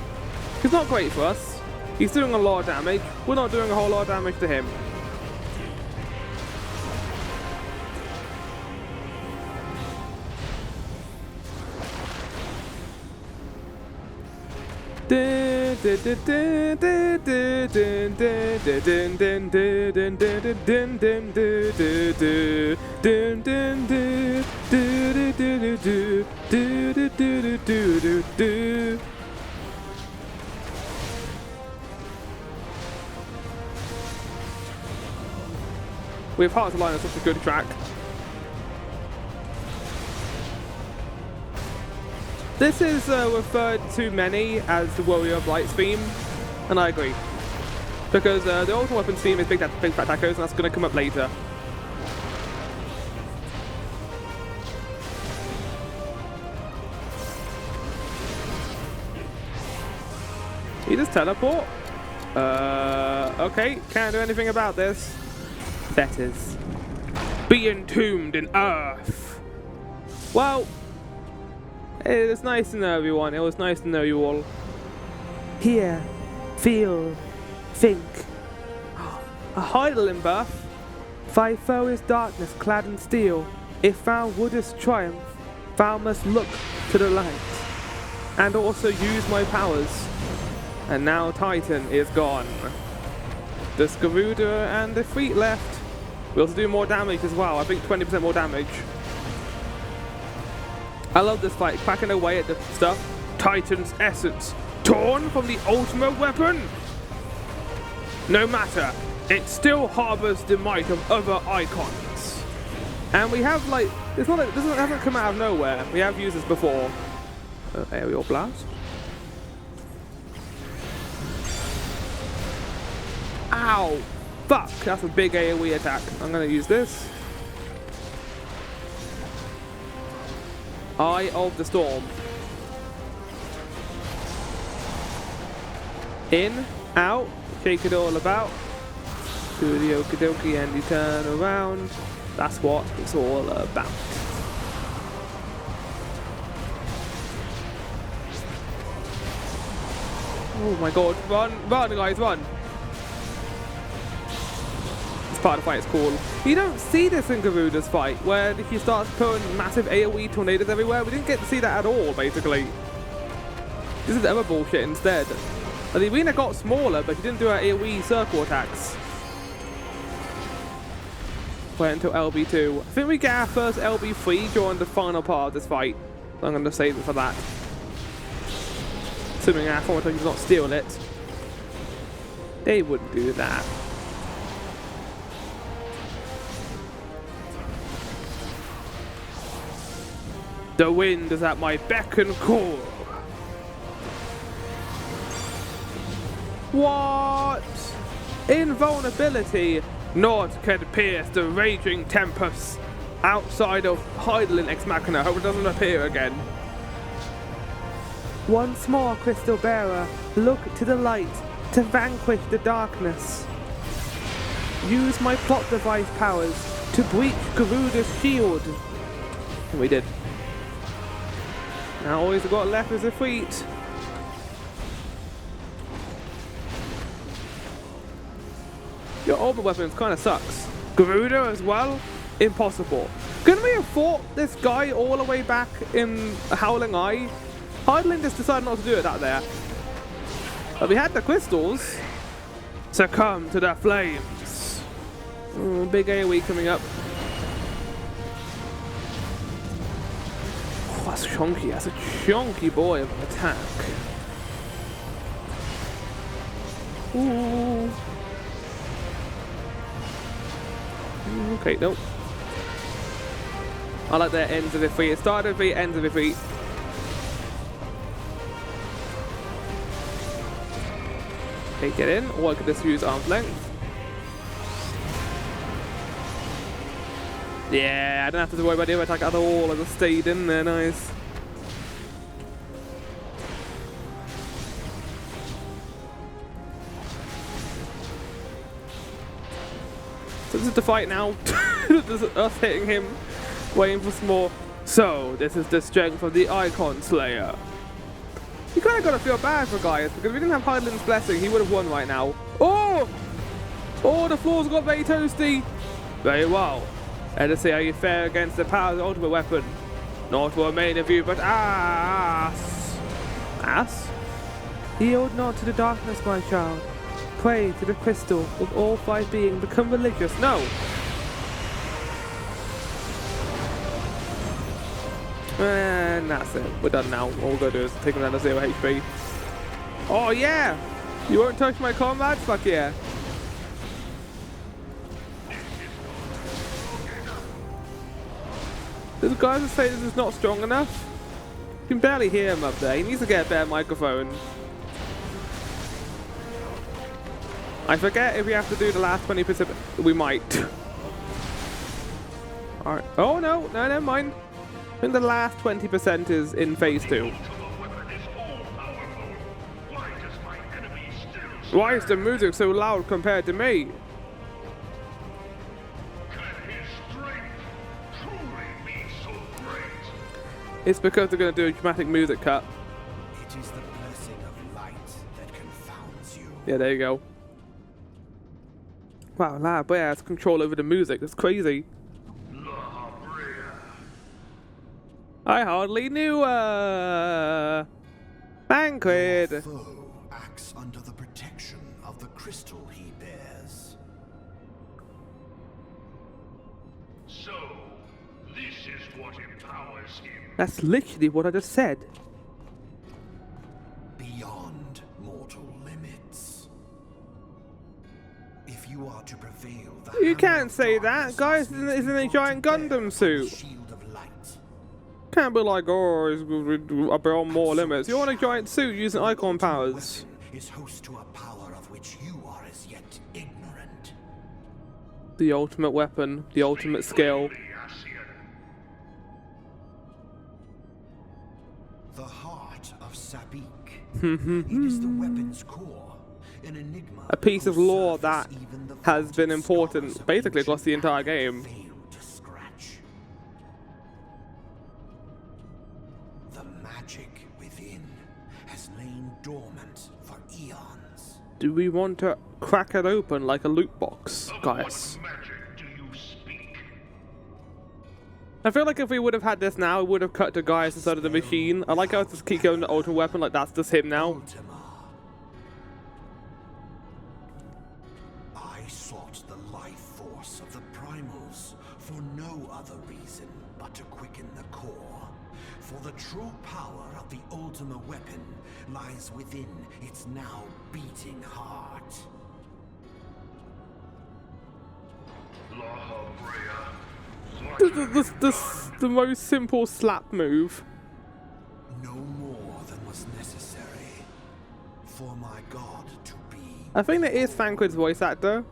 He's not great for us. He's doing a lot of damage. We're not doing a whole lot of damage to him. With Hearts of Lion, it's such a good track. This is referred to many as the Warrior of Lights theme, and I agree. Because the Ultimate Weapons theme is Big Fat Tacos, and that's going to come up later. You just teleport? Okay, can't do anything about this. Fetters. Be entombed in earth. Well, it was nice to know everyone. It was nice to know you all. Hear, feel, think. A Heidelin buff. Thy foe is darkness clad in steel. If thou wouldest triumph, thou must look to the light. And also use my powers. And now Titan is gone. The Skaruda and the Fleet left. We also do more damage as well. I think 20% more damage. I love this fight, cracking away at the stuff. Titan's essence, torn from the ultimate weapon. No matter, it still harbors the might of other icons. And we have like, this hasn't come out of nowhere. We have used this before. Aerial blast. Ow! Fuck! That's a big AoE attack. I'm gonna use this. Eye of the Storm. In, out, shake it all about. Do the okie dokie and you turn around. That's what it's all about. Oh my god, run, run guys, run! This part of the fight is cool. You don't see this in Garuda's fight, where he starts putting massive AoE tornadoes everywhere. We didn't get to see that at all, basically. This is other bullshit instead. The arena got smaller, but he didn't do our AoE circle attacks. Went into LB2. I think we get our first LB3 during the final part of this fight. So I'm going to save it for that. Assuming our former does not steal it. They wouldn't do that. The wind is at my beck and call. What? Invulnerability. Naught can pierce the raging tempest outside of Heidelin Ex Machina. Hope it doesn't appear again. Once more, Crystal Bearer, look to the light to vanquish the darkness. Use my plot device powers to breach Garuda's shield. And we did. Now all we've got left is a feat. Your ultimate weapons kind of sucks. Garuda as well? Impossible. Couldn't we have fought this guy all the way back in Howling Eye? Heidelin just decided not to do it out there. But we had the crystals. Succumb to the flames. Oh, big AoE coming up. Oh, that's chunky. That's a chunky boy of an attack. Ooh. Okay, nope. I like their ends of their feet. It started with the ends of their feet. Okay, get in, or I could just use arm's length. Yeah, I don't have to worry about the attack at all. I just stayed in there, nice. So this is the fight now. This is us hitting him, waiting for some more. So, this is the strength of the Icon Slayer. You kind of got to feel bad for Gaius, because if we didn't have Heidelin's Blessing, he would have won right now. Oh! Oh, the floor's got very toasty. Very well. Let us see how you fare against the power of the ultimate weapon. Not for a main of you, but ass. Ass? Yield not to the darkness, my child. Pray to the crystal of all five beings. Become religious. No! And that's it. We're done now. All we're going to do is take him down to 0 HP. Oh yeah! You won't touch my comrades? Fuck yeah. This guy just say this is not strong enough? You can barely hear him up there. He needs to get a better microphone. I forget if we have to do the last 20%. We might. Alright. Oh no, no, never mind. I think the last 20% is in phase 2. Why is the music so loud compared to me? It's because they're going to do a dramatic music cut. It is the blessing of light that confounds you. Yeah, there you go. Wow, La Brea has control over the music. That's crazy. I hardly knew Banquet. Your foe acts under the protection of the crystal he bears. So, this is what empowers him. That's literally what I just said. Beyond mortal limits. If you are to prevail, You can't say that. Gaius is in a giant Gundam suit. Shield of light. Can't be like, oh, he's beyond more limits. You're in a giant suit using icon powers. Is host to a power of which you are as yet ignorant. The ultimate weapon, the ultimate skill. The heart of Sabik. It is the weapon's core. an enigma a piece of whose lore surface that even the has been vaunted scholars important of basically across the ancient entire Rome game. failed to scratch. The magic within has lain dormant for eons. Do we want to crack it open like a loot box, guys? What magic do you speak? I feel like if we would have had this now, it would have cut to Gaius instead of the machine. I like how it's just keep going to Ultimate Weapon, like that's just him now. Ultima. I sought the life force of the primals for no other reason but to quicken the core. For the true power of the Ultima weapon lies within its now beating heart. The most simple slap move. No more than was necessary for my god to be. I think it is Thancred's voice actor.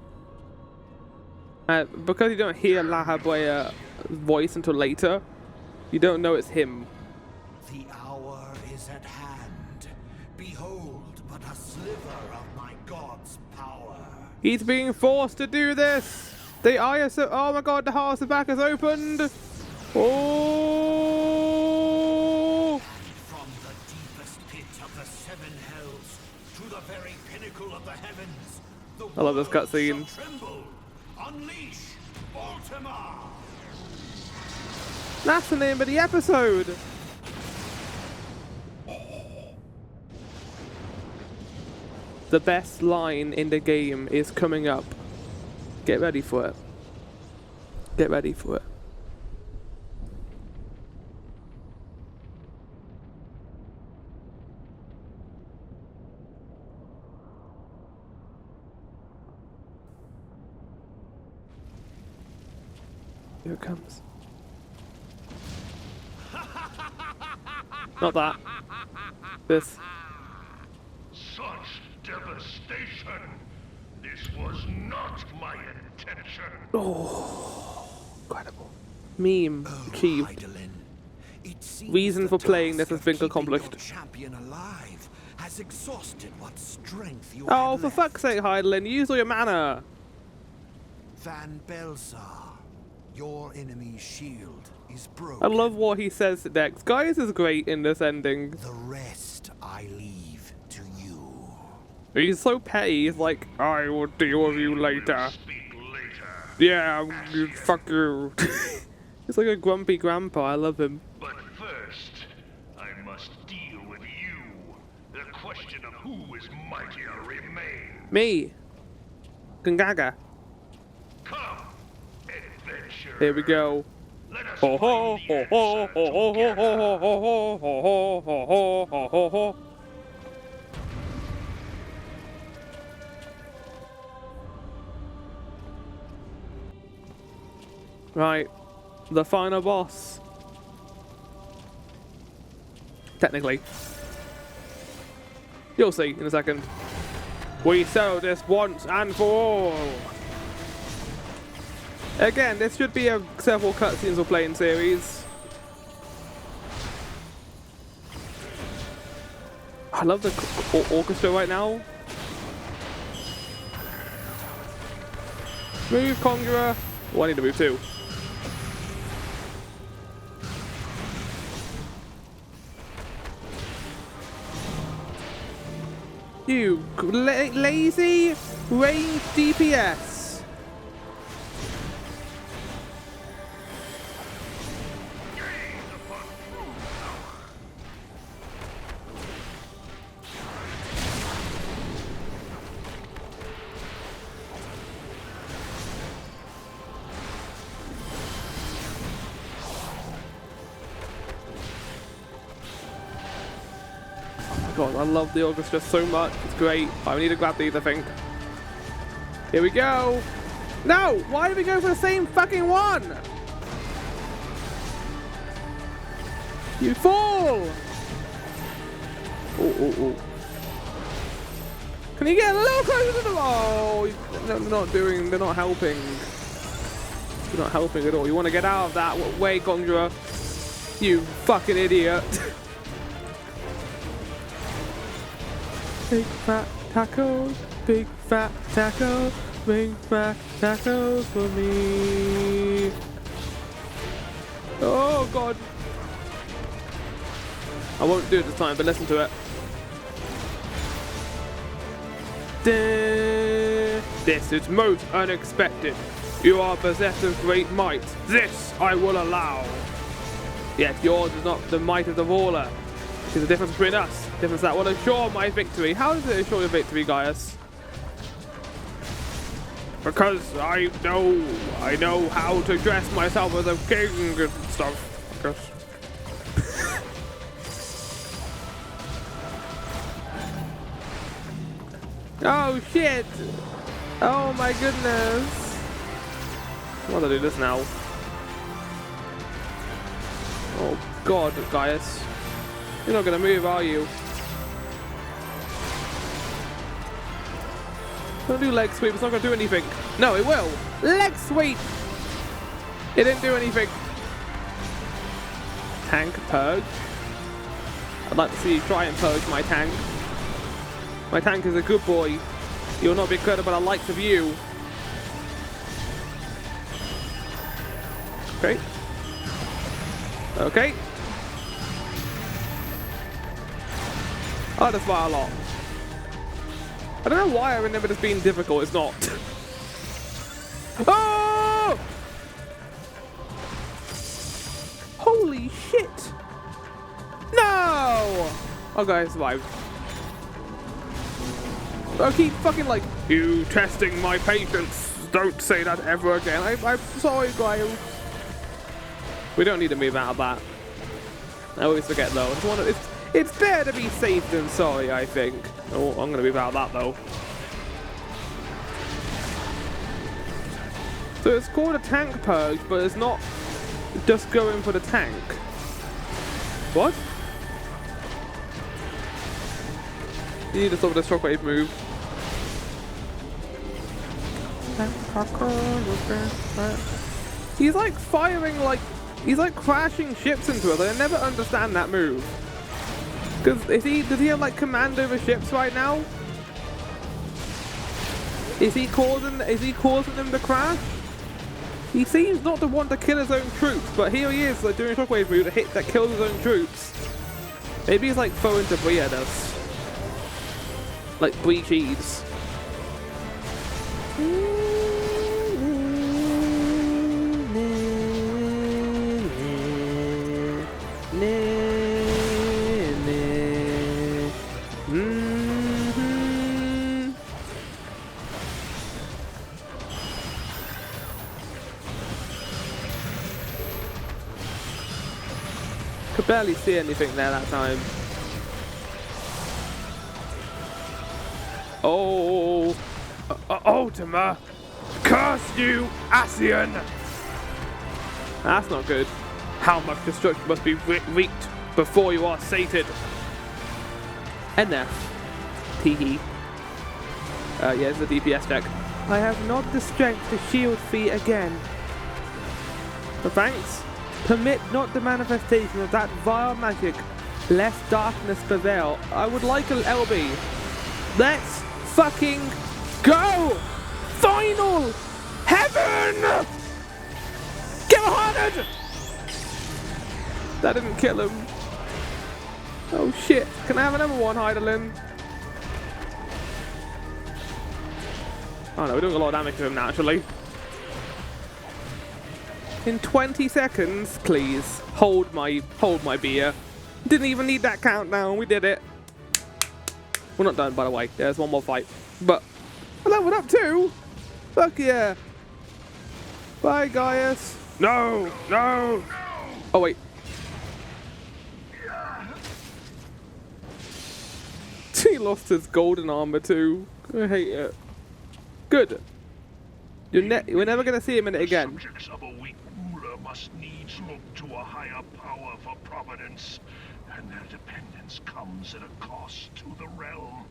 Because you don't hear La Habrea voice until later, you don't know it's him. The hour is at hand. Behold but a sliver of my god's power. He's being forced to do this! The eye is so— oh my god, the heart of the back is opened! Oh! From the deepest pit of the seven hells to the very pinnacle of the heavens, the I love this world cutscene. shall tremble. Unleash Ultima! That's the name of the episode! The best line in the game is coming up. Get ready for it. Get ready for it. Here it comes. Not that. This. Such devastation! This was not my intention! Oh, incredible. Meme achieved. Heidelin, it seems Reason the for playing task this has of been keeping accomplished. your champion alive has exhausted what strength you Oh, had for left. fuck's sake, Heidelin, use all your mana. Van Baelsar, your enemy's shield is broken. I love what he says next. Gaius is great in this ending. The rest I leave to you. He's so petty. He's like, I will deal with you later. Speak later. Yeah, fuck you. He's like a grumpy grandpa. I love him. But first, I must deal with you. The question of who is mightier remains. Me. Gungaga. Come, adventure. Here we go. Let us Ho ho find ho the ho answer ho ho ho together. ho ho ho ho ho ho ho ho. Right, the final boss. Technically. You'll see in a second. We settle this once and for all. Again, this should be a several cutscenes we'll play in series. I love the orchestra right now. Move, Conjurer. Oh, I need to move too. You lazy range DPS. God, I love the orchestra so much. It's great. I need to grab these, I think. Here we go. No! Why did we go for the same fucking one? You fool! Oh. Can you get a little closer to the— oh, they're not helping. They're not helping at all. You want to get out of that way, Conjurer. You fucking idiot. Take that, tacos. big fat tacos, big fat tacos for me. Oh god. I won't do it this time, but listen to it. This is most unexpected. You are possessed of great might. This I will allow. Yet yours is not the might of the ruler. It is the difference between us. Difference that will assure my victory. How does it assure your victory, Gaius? Because I know how to dress myself as a king and stuff. I guess. Oh shit! Oh my goodness! Why do I do this now? Oh god, Gaius. You're not gonna move, are you? Don't do leg sweep, it's not gonna do anything. No, it will! Leg sweep! It didn't do anything. Tank purge. I'd like to see you try and purge my tank. My tank is a good boy. You'll not be credible by the likes of you. Okay. Okay. I like this fight a lot. I don't know why I remember this being difficult. It's not. Oh! Holy shit! No! Okay, I survived. I keep fucking like, you testing my patience. Don't say that ever again. I'm sorry, Gaius. We don't need to move out of that. I always forget though. It's better to be safe than sorry, I think. Oh, I'm gonna move out of that though. So it's called a tank purge, but it's not just going for the tank. What? You need to stop the shockwave move. He's like firing like, he's like crashing ships into us. I never understand that move. Because does he have like command over ships right now? Is he causing them to crash? He seems not to want to kill his own troops, but here he is like doing a shockwave move that kills his own troops. Maybe he's like throwing debris at us. Like brie cheese. Could barely see anything there that time. Oh, Ultima! Curse you, Ascian! That's not good. How much destruction must be wreaked before you are sated? NF. Teehee. Yeah, it's a DPS deck. I have not the strength to shield thee again. But thanks. Permit not the manifestation of that vile magic, lest darkness prevail. I would like an LB. Let's fucking go! Final heaven! Kill Haunted! That didn't kill him. Oh shit. Can I have another one, Heidelin? Oh no, we're doing a lot of damage to him now, actually. In 20 seconds, please. Hold my beer. Didn't even need that countdown, we did it. We're not done, by the way. There's one more fight. But I leveled up too. Fuck yeah. Bye, Gaius. No, no. Oh, wait. He lost his golden armor too. I hate it. Good. We're never going to see him in it again. Subjects of a weak ruler must needs look to a higher power for providence, and their dependence comes at a cost to the realm.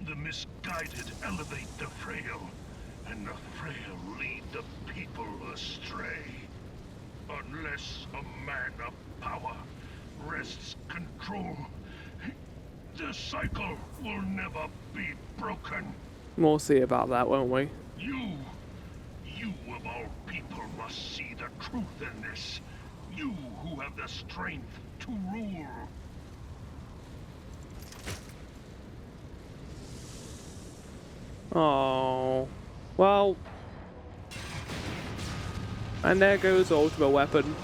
The misguided elevate the frail, and the frail lead the people astray. Unless a man of power wrests control, The cycle will never be broken. We'll see about that, won't we? You of all people must see the truth in this. You who have the strength to rule. Oh, well, and there goes Ultima weapon.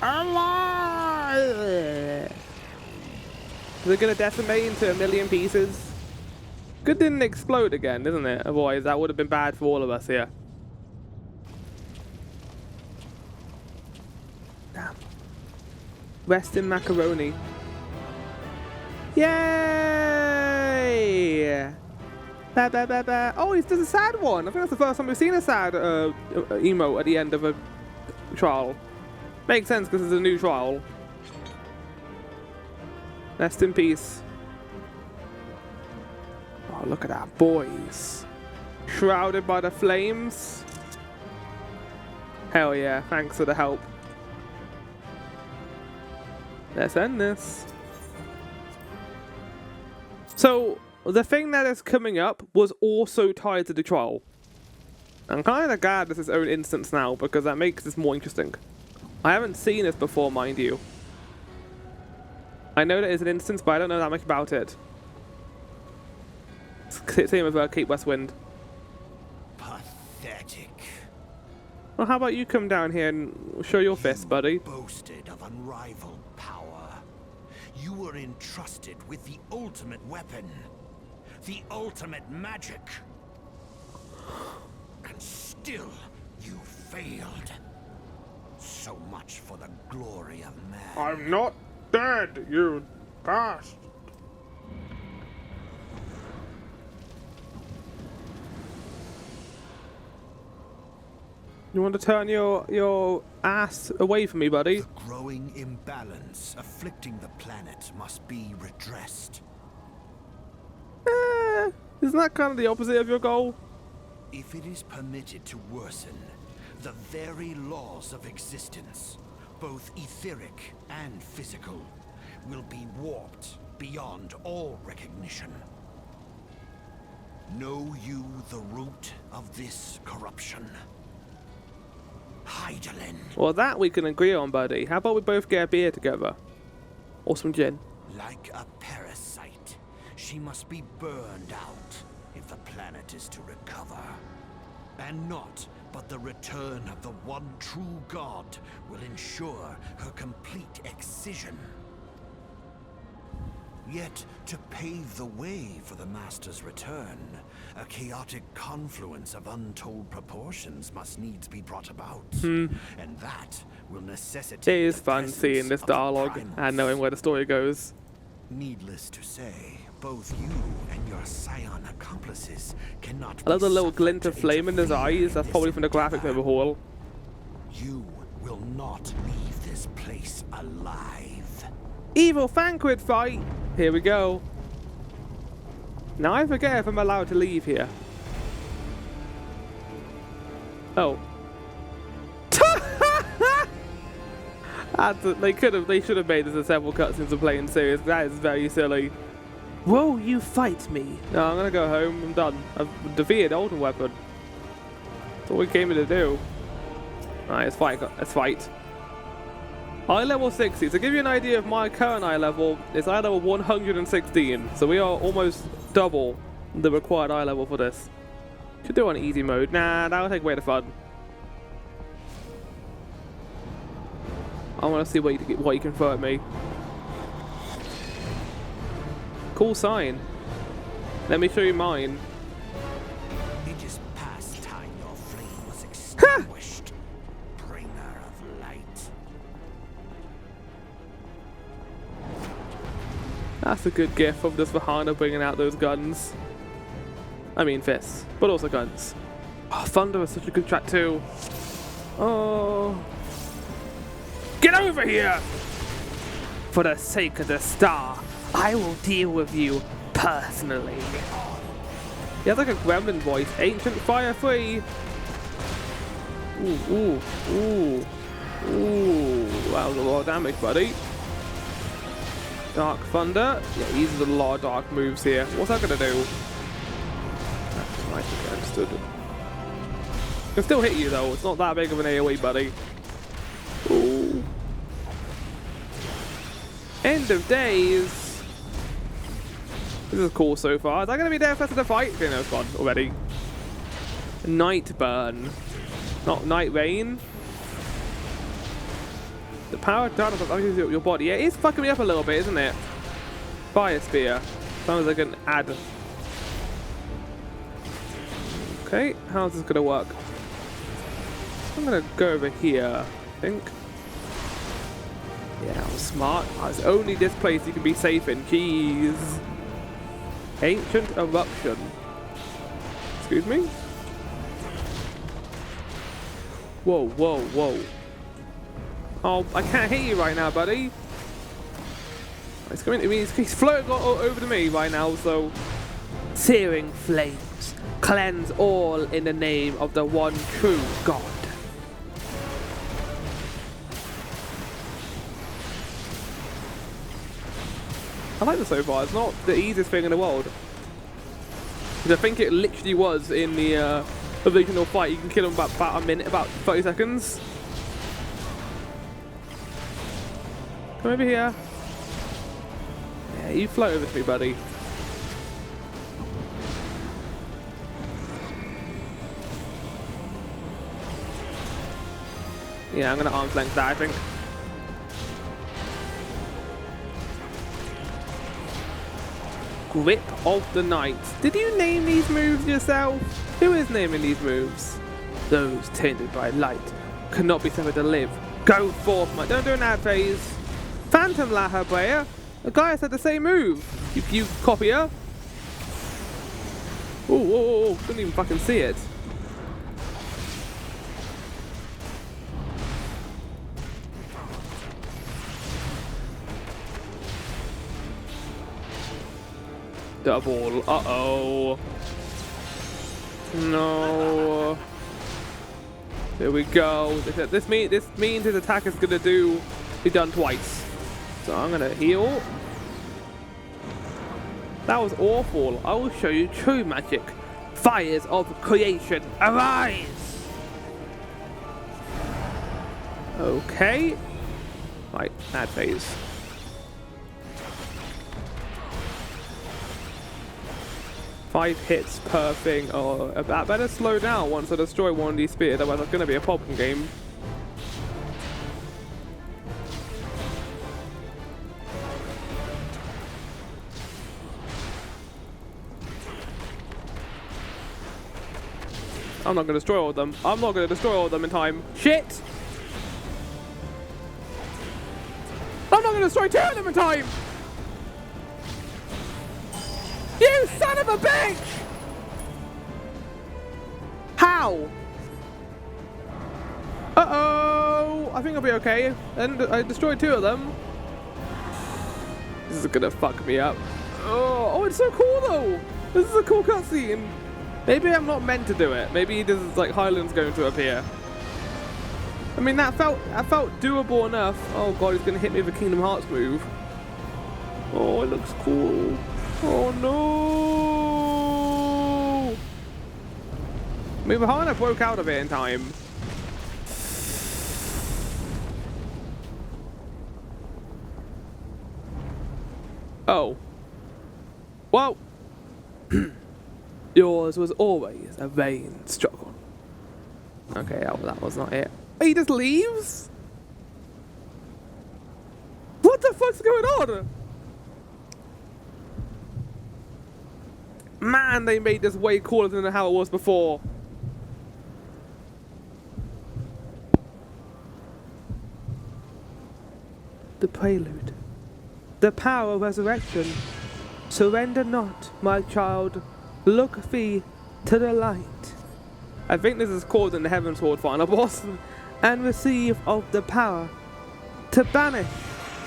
Alive! They're gonna decimate into a million pieces. Good didn't explode again, isn't it? Otherwise, that would have been bad for all of us here. Damn. Rest in macaroni. Yay! Ba, ba, ba, ba. Oh, there's a sad one. I think that's the first time we've seen a sad emote at the end of a trial. Makes sense because it's a new trial. Rest in peace. Oh, look at our boys. Shrouded by the flames. Hell yeah, thanks for the help. Let's end this. So, the thing that is coming up was also tied to the trial. I'm kind of glad this is its own instance now, because that makes this more interesting. I haven't seen this before, mind you. I know that it's an instance, but I don't know that much about it. Same with Cape Westwind. Pathetic. Well, how about you come down here and show your fist, buddy? Boasted of unrivaled power. You were entrusted with the ultimate weapon. The ultimate magic. And still, you failed. So much for the glory of man. I'm not dead, you bastard. You want to turn your ass away from me, buddy? The growing imbalance afflicting the planet must be redressed. Isn't that kind of the opposite of your goal? If it is permitted to worsen, the very laws of existence, both etheric and physical, will be warped beyond all recognition. Know you the root of this corruption? Hydaelyn. Well, that we can agree on, buddy. How about we both get a beer together? Or some gin. Like a parasite, she must be burned out if the planet is to recover. And not but the return of the one true god will ensure her complete excision. Yet, to pave the way for the Master's return, a chaotic confluence of untold proportions must needs be brought about. And that will necessitate It is the fun presence seeing this of the dialogue primals. and knowing where the story goes. Needless to say, both you and your scion accomplices cannot I love be the little suffered glint to of flame in his interfere eyes. That's in probably this from the graphics endeavor. overhaul. You will not leave this place alive. Evil Thancred fight! Here we go. Now I forget if I'm allowed to leave here. Oh. They should have made this a several cutscenes of playing serious. That is very silly. Whoa, you fight me. No, I'm gonna go home. I'm done. I've defeated Ultimate Weapon. That's what we came here to do. Alright, let's fight. Let's fight. Eye level 60. To give you an idea of my current eye level, it's eye level 116. So we are almost double the required eye level for this. Should do it on easy mode. Nah, that'll take away the fun. I want to see what you can throw at me. Cool sign. Let me show you mine. It is past time your flame was extinguished. Bringer of light. That's a good gif of just Vahana bringing out those guns. I mean fists, but also guns. Oh, Thunder is such a good track too. Oh. Get over here! For the sake of the star, I will deal with you personally. He has like a gremlin voice. Ancient Fire Free. Ooh, ooh, ooh. Ooh. That was a lot of damage, buddy. Dark Thunder. Yeah, he uses a lot of dark moves here. What's that gonna do? Right, okay, understood. Can still hit you though. It's not that big of an AoE, buddy. Ooh. End of days. This is cool so far. Is that gonna be there for the fight? Okay, no, it's gone already. Night Burn. Not Night Rain. The power down of your body. Yeah, it is fucking me up a little bit, isn't it? Fire Spear. Sounds like an ad. Okay, how's this gonna work? I'm gonna go over here, I think. Yeah, that was smart. It's only this place you can be safe in. Jeez. Ancient Eruption. Excuse me? Whoa, whoa, whoa. Oh, I can't hit you right now, buddy. It's coming. I mean, he's floating over to me right now, so. Searing flames. Cleanse all in the name of the one true God. I like this so far. It's not the easiest thing in the world. I think it literally was in the original fight. You can kill him about a minute, about 30 seconds. Come over here. Yeah, you float over to me, buddy. Yeah, I'm gonna arm's length that, I think. Grip of the Night. Did you name these moves yourself? Who is naming these moves? Those tainted by light cannot be suffered to live. Go forth, my. Don't do an ad phase. Phantom Laher player. The guy has had the same move. You copier. Oh, whoa, whoa, whoa. Couldn't even fucking see it. Double. Uh-oh. No. There we go. This means his attack is gonna be done twice. So I'm gonna heal. That was awful. I will show you true magic. Fires of creation, arise! Okay. Right, ad phase. Five hits per thing. Oh, I better slow down once I destroy one of these spears, otherwise it's gonna be a problem game. I'm not going to destroy all of them. I'm not going to destroy all of them in time. Shit! I'm not going to destroy two of them in time! You son of a bitch! How? Uh-oh! I think I'll be okay. And I destroyed two of them. This is going to fuck me up. Oh, it's so cool though! This is a cool cutscene. Maybe I'm not meant to do it. Maybe this is like Highland's going to appear. I mean, that felt doable enough. Oh god, he's gonna hit me with a Kingdom Hearts move. Oh, it looks cool. Oh no! Maybe Hana broke out of it in time. Oh. Well. Yours was always a vain struggle. Okay, oh, that was not it. He just leaves? What the fuck's going on? Man, they made this way cooler than how it was before. The prelude. The power of resurrection. Surrender not, my child. Look thee to the light. I think this is called in the Heavensward final boss. And receive of the power to banish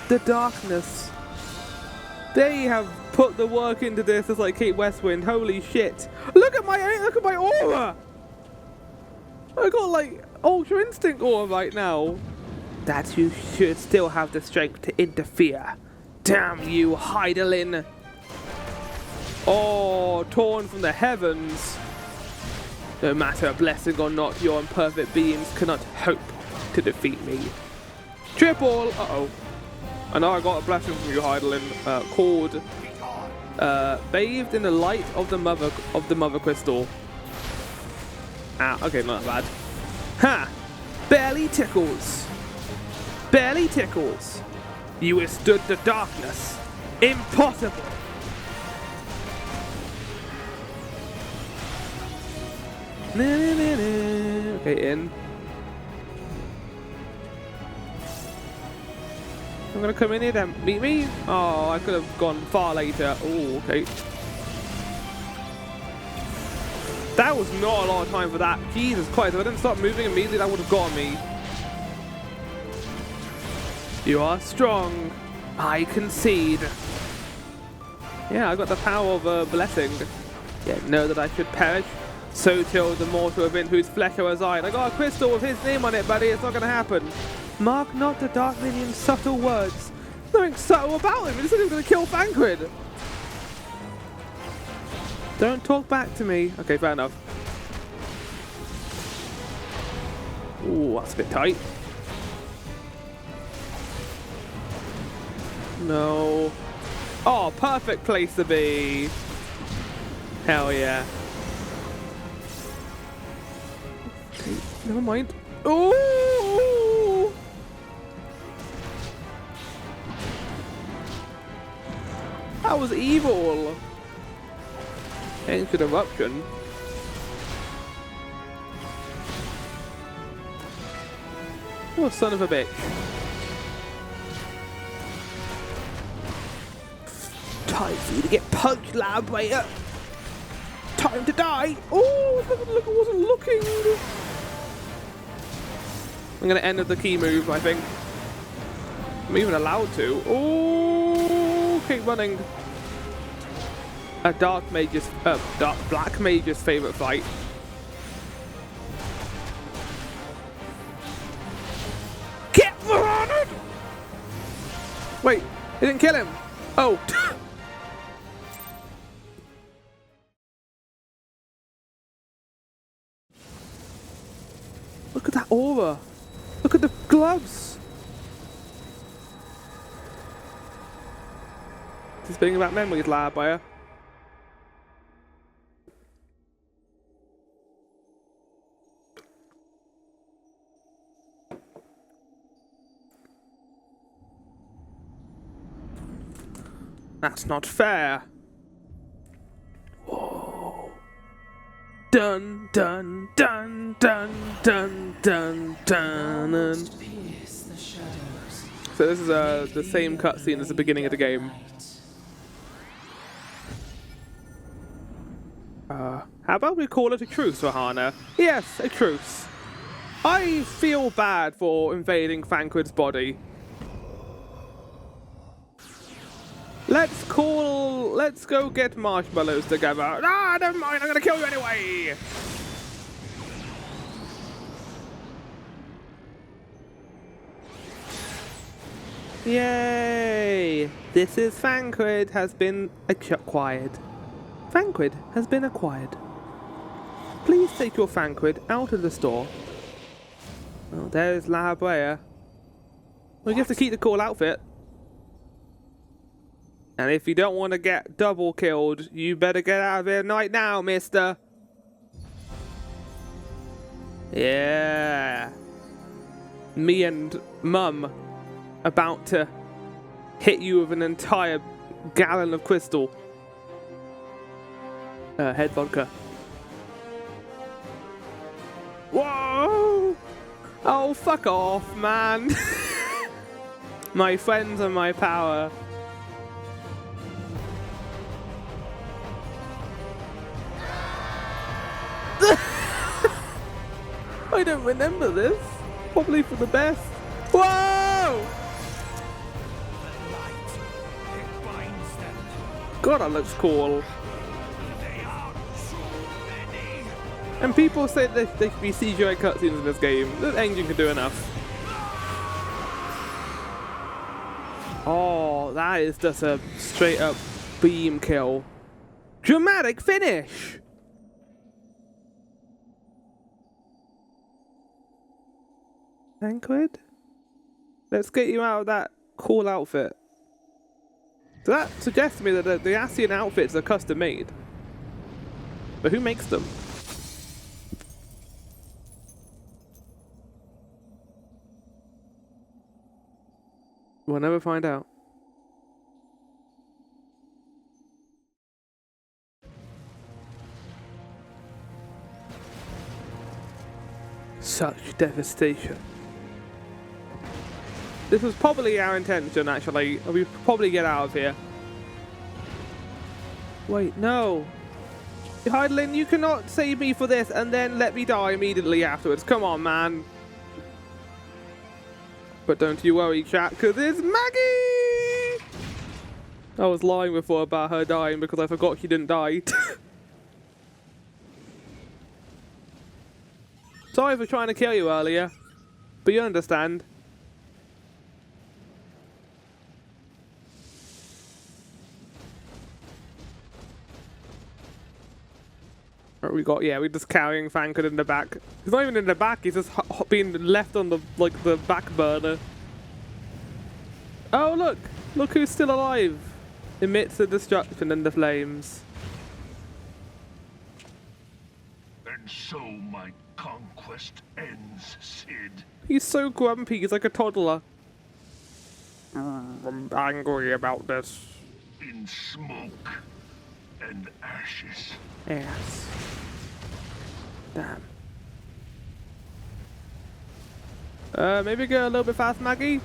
the darkness. They have put the work into this as like Kate Westwind. Holy shit. Look at my aura. I got like Ultra Instinct aura right now. That you should still have the strength to interfere. Damn you, Heidelin! Oh, torn from the heavens. No matter blessing or not, your imperfect beings cannot hope to defeat me. Triple! Uh-oh. I know I got a blessing from you, Heidelin, called Bathed in the Light of the Mother Crystal. Ah, okay, not bad. Ha! Barely tickles. Barely tickles. You withstood the darkness. Impossible! Okay, in. I'm gonna come in here then. Meet me? Oh, I could have gone far later. Oh, okay. That was not a lot of time for that. Jesus Christ, if I didn't start moving immediately, that would have gotten me. You are strong. I concede. Yeah, I got the power of a blessing. Yet know that I should perish. So till the mortal within whose flesh I reside. I got a crystal with his name on it, buddy. It's not gonna happen. Mark not the dark minion's subtle words. Nothing subtle about him. He said he was gonna kill Thancred. Don't talk back to me. Okay, fair enough. Ooh, that's a bit tight. No. Oh, perfect place to be. Hell yeah. Okay, never mind. Ooh! That was evil. Ancient eruption. Oh, son of a bitch. Time for you to get punched, lab waiter. Time to die. Oh, look, I wasn't looking. I'm going to end with the key move, I think. I'm even allowed to. Oh, keep running. A black mage's favorite fight. Get running! Wait, he didn't kill him. Oh. Look at that aura. Look at the gloves. Just thinking about memories, lab buyer. That's not fair. Whoa. Dun dun dun dun dun dun dun. So this is the same cutscene as the beginning of the game. How about we call it a truce, Rahana? Yes, a truce. I feel bad for invading Thancred's body. Let's go get marshmallows together. Ah, never mind, I'm gonna kill you anyway! Yay! This is Thancred has been acquired. Thancred has been acquired. Please take your Thancred out of the store. Oh, there's La Habrea. We have to keep the cool outfit. And if you don't want to get double killed, you better get out of here right now, mister. Yeah. Me and Mum about to hit you with an entire gallon of crystal. Head vodka. Whoa! Oh, fuck off, man. My friends are my power. I don't remember this. Probably for the best. Whoa! God, that looks cool. And people say that there should be CGI cutscenes in this game. The engine can do enough. Oh, that is just a straight up beam kill. Dramatic finish! Tancred? Let's get you out of that cool outfit. So that suggests to me that the Ascian outfits are custom made. But who makes them? We'll never find out. Such devastation. This was probably our intention, actually. We probably get out of here. Wait, no. Heidelin, you cannot save me for this and then let me die immediately afterwards. Come on, man. But don't you worry, chat, because it's Maggie! I was lying before about her dying because I forgot she didn't die. Sorry for trying to kill you earlier, but you understand. We got, yeah, we're just carrying Tancred in the back. He's not even in the back, he's just being left on the, like, the back burner. Oh, look! Look who's still alive! Amidst the destruction and the flames. And so my conquest ends, Cid. He's so grumpy, he's like a toddler. I'm angry about this. In smoke and ashes. Yes. Damn. Maybe go a little bit fast, Maggie?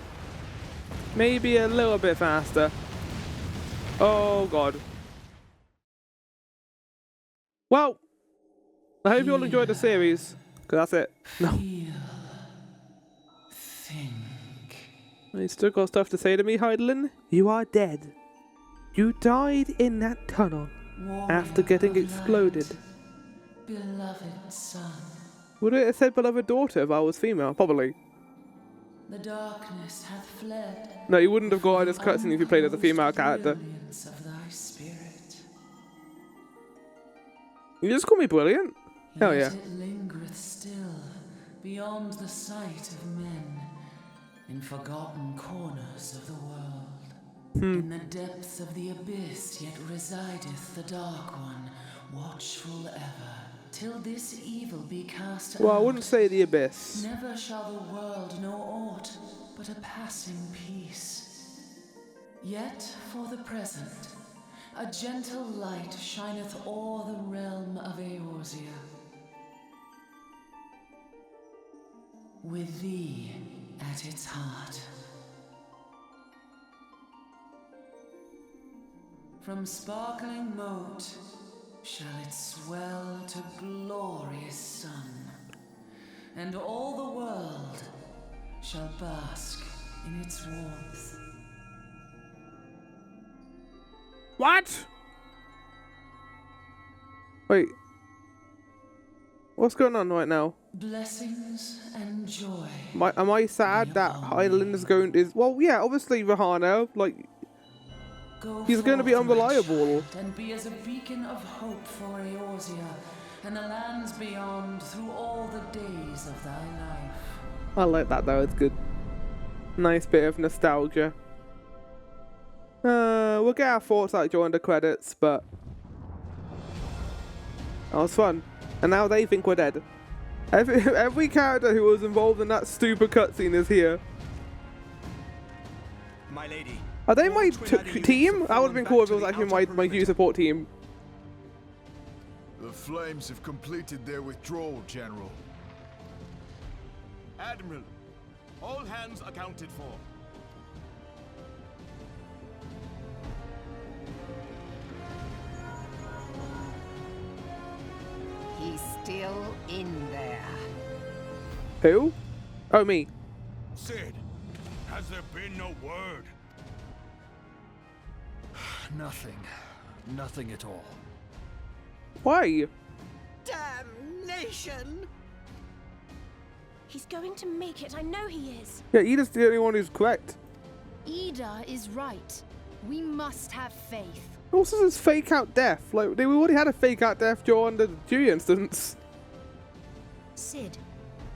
Maybe a little bit faster. Oh, God. Well, I hope you all enjoyed the series, because that's it. No. You still got stuff to say to me, Heidelin? You are dead. You died in that tunnel after getting exploded. Beloved son. Would it have said beloved daughter if I was female? Probably. The darkness hath fled. No, you wouldn't have got this cutscene if you played as a female character. Of thy spirit. You just call me brilliant? Hell yeah. Yet it lingereth still, beyond the sight of men, in forgotten corners of the world. In the depths of the abyss yet resideth the Dark One, watchful ever, till this evil be cast out. Well, I wouldn't say the abyss. Never shall the world know aught but a passing peace. Yet for the present, a gentle light shineth o'er the realm of Eorzea. With thee at its heart. From sparkling moat shall it swell to glorious sun, and all the world shall bask in its warmth. What? Wait. What's going on right now? Blessings and joy. Am I sad that Heidelin is going to... Well, yeah, obviously Rahana, like... He's going to be unreliable. And be as a beacon of hope for Eorzea and the lands beyond through all the days of thy life. I like that though, it's good. Nice bit of nostalgia. We'll get our thoughts out during the credits, but... That was fun. And now they think we're dead. Every character who was involved in that stupid cutscene is here. My lady. Are they my team? That would have been cool if it was actually my new support team. The flames have completed their withdrawal, General. Admiral, all hands accounted for. He's still in there. Who? Oh, me. Cid, has there been no word? Nothing. Nothing at all. Why? Damnation! He's going to make it, I know he is. Yeah, Edith's the only one who's correct. Ida is right. We must have faith. Also, this fake out death. Like, we already had a fake out death during the Dewey instance. Sid,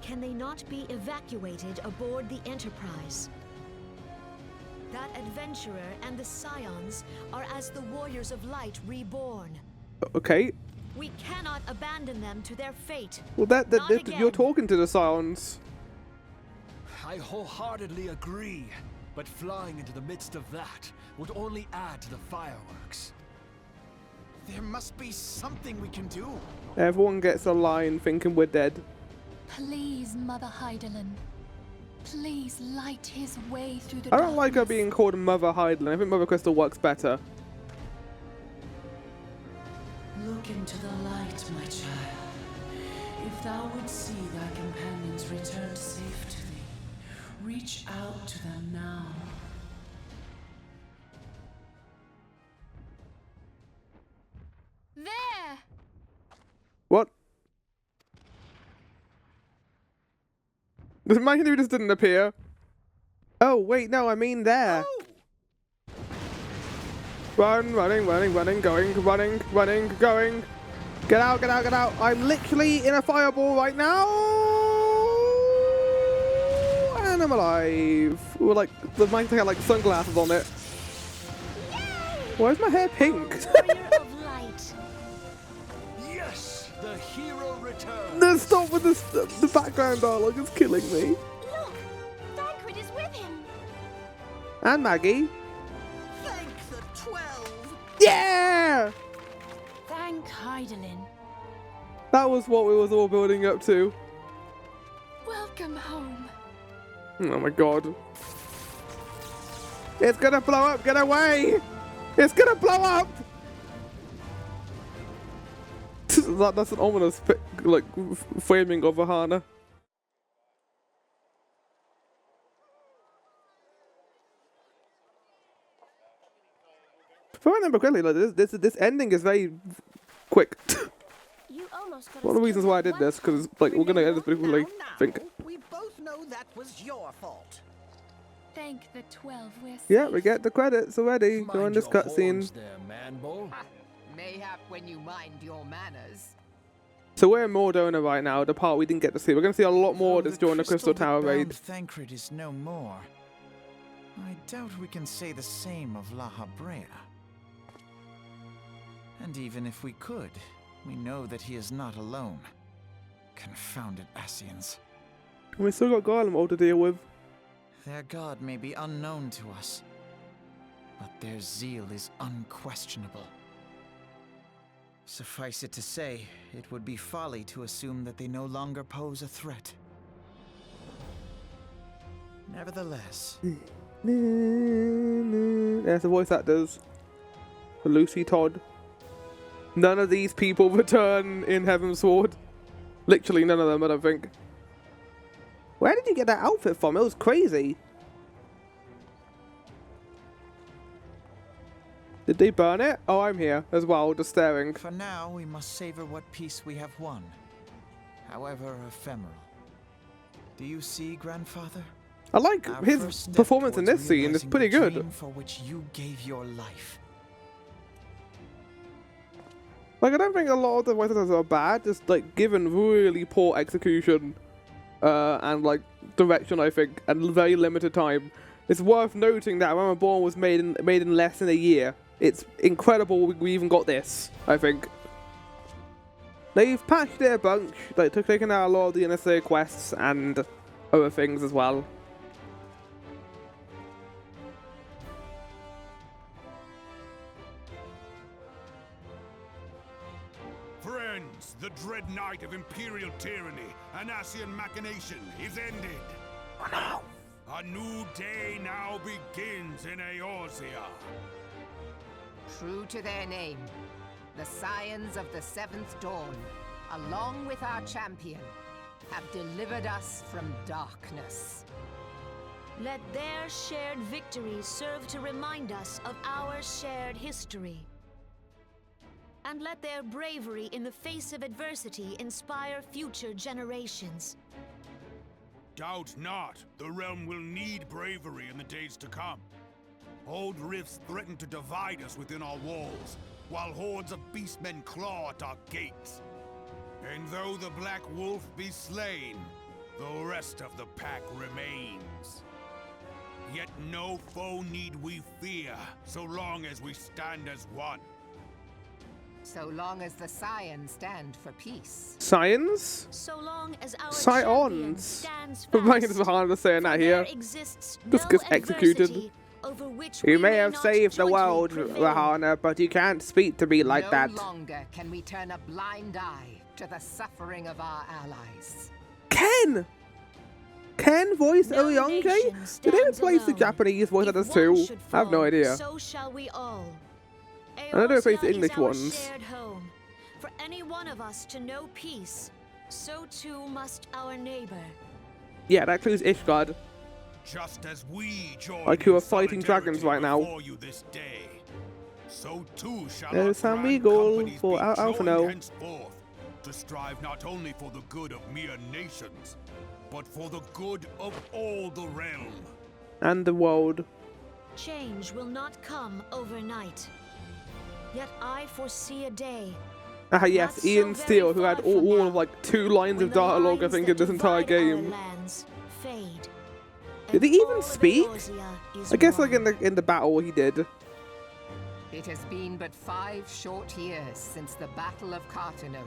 can they not be evacuated aboard the Enterprise? That adventurer and the Scions are as the Warriors of Light reborn. Okay. We cannot abandon them to their fate. Well, you're talking to the Scions. I wholeheartedly agree, but flying into the midst of that would only add to the fireworks. There must be something we can do. Everyone gets a line thinking we're dead. Please, Mother Heidelin. Please light his way through the I don't like her being called Mother Heidelin. I think Mother Crystal works better. Look into the light, my child. If thou would see thy companions return safe to thee, reach out to them now. There! What? The man who just didn't appear. Oh, wait, no, I mean there. Oh! Run, running, going, running, going. Get out, get out, get out. I'm literally in a fireball right now. And I'm alive. With like, the mic had like sunglasses on it. Why is my hair pink? Warrior of Light. Yes, the hero returns. No, stop with this. The background dialogue is killing me. Look! Thancred is with him! And Maggie. Thank the 12. Yeah! Thank Heidelin. That was what we was all building up to. Welcome home. Oh my god. It's gonna blow up, get away! It's gonna blow up! That's an ominous, like, framing of Ahana. If I remember correctly, like, this ending is very quick. You almost got One of the reasons why I did this, because like we're gonna end this pretty quickly, I think. We both know that was your fault. Thank the 12 we're Yeah, safe. we get the credits already during this cutscene. Mayhap when you mind your manners. So we're in Mordona right now, the part we didn't get to see. We're gonna see a lot more of this during the Crystal Tower raid. Thancred is no more. I doubt we can say the same of La Habrea. And even if we could, we know that he is not alone. Confounded Ascians. We still got Garlemald to deal with. Their god may be unknown to us, but their zeal is unquestionable. Suffice it to say, it would be folly to assume that they no longer pose a threat. Nevertheless, There's the voice actors. For Lucy Todd. None of these people return in Heaven's Sword. Literally none of them, I don't think. Where did you get that outfit from? It was crazy. Did they burn it? Oh, I'm here as well, just staring. for now we must savor what peace we have won, however ephemeral. Do you see, Grandfather? I like Our his first step performance in towards this scene. It's realizing pretty the good. dream for which you gave your life. Like, I don't think a lot of the voice actors are bad, just like given really poor execution and like direction, I think, and very limited time. It's worth noting that Realm Reborn was made in less than a year. It's incredible we even got this, I think. They've patched it a bunch, like taken out a lot of the NSA quests and other things as well. Friends, the dread night of Imperial tyranny and Ascian machination is ended. Oh no! A new day now begins in Eorzea. True to their name, the Scions of the Seventh Dawn, along with our champion, have delivered us from darkness. Let their shared victory serve to remind us of our shared history. And let their bravery in the face of adversity inspire future generations. Doubt not, the realm will need bravery in the days to come. Old rifts threaten to divide us within our walls, while hordes of beastmen claw at our gates. And though the Black Wolf be slain, the rest of the pack remains. Yet no foe need we fear, so long as we stand as one. So long as the Scions stand for peace. Scions? So long as our champion Scions. stands Reminds fast, me of saying that for here. there exists Just no gets executed. adversity over which You we may have not saved the jointly world, prevail. Rahana, but you can't speak to me like that. No longer can we turn a blind eye to the suffering of our allies. Ken! Ken voiced No Oyonge? nation Did they stands replace the alone. Japanese voice If actors one too? should I have no fall, idea. So shall we all. I know they replaced the Eorzea English is our ones. shared home. For any one of us to know peace, so too must our neighbor. Yeah, that includes Ishgard. Just as we join Like you in are fighting dragons solidarity right now. before you this day, so too shall There's our San grand Miguel companies for be Alpha joined No. henceforth to strive not only for the good of mere nations, but for the good of all the realm. And the world. Change will not come overnight. Yet I foresee a day. Ah, yes, not so Ian very Steele, who far had from all now, of like 2 lines when of the dialogue, I lines think, that in this entire divide our game. lands fade, Did and he even all of speak? Eorzea is I guess like one. in the battle he did. It has been but 5 short years since the Battle of Cartano.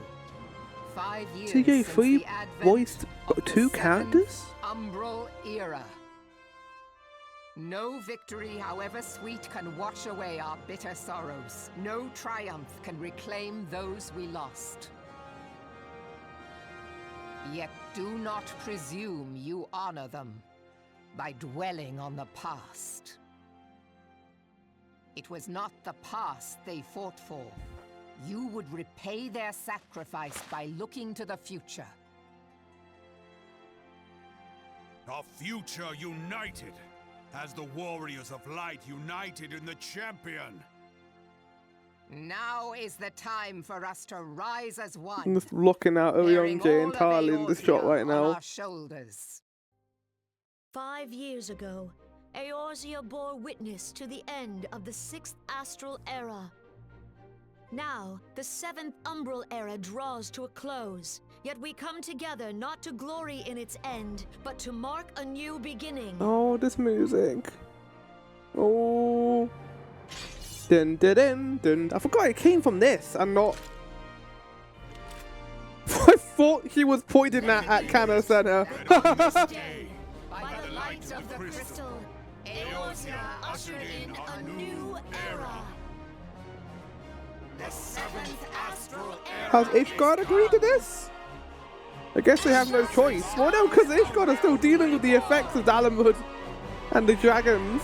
5 years TJ since Free the advent voiced of the 2 seventh characters? Umbral era. No victory, however sweet, can wash away our bitter sorrows. No triumph can reclaim those we lost. Yet do not presume you honor them by dwelling on the past. It was not the past they fought for. You would repay their sacrifice by looking to the future. A future united, as the warriors of light united in the champion. Now is the time for us to rise as I'm one. just looking at bearing Oyonge all of entirely in this shot Eorzea right on now. our shoulders. 5 years ago, Eorzea bore witness to the end of the 6th Astral Era. Now, the 7th Umbral Era draws to a close, yet we come together not to glory in its end, but to mark a new beginning. Oh, this music. Oh. Dun dun dun dun. I forgot it came from this and not. I thought he was pointing that at Canna Center. By the light of the crystal, Eorzea ushered in a new era. The 7th Astral Era. Has Ishgard agreed to this? I guess they have no choice. Well, no, because Ishgard is still dealing with the effects of Dalamud and the dragons.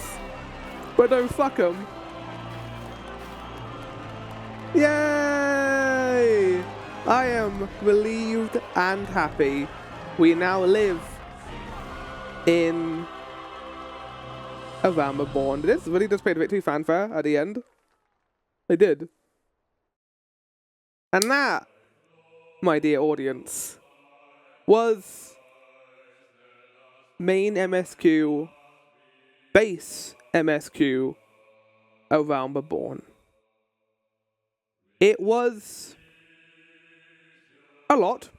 But don't fuck them. Yay! I am relieved and happy. We now live in a Realm Reborn. Did this really just play the victory fanfare at the end? They did. And that, my dear audience, was main MSQ, base MSQ, of Realm Reborn. It was a lot.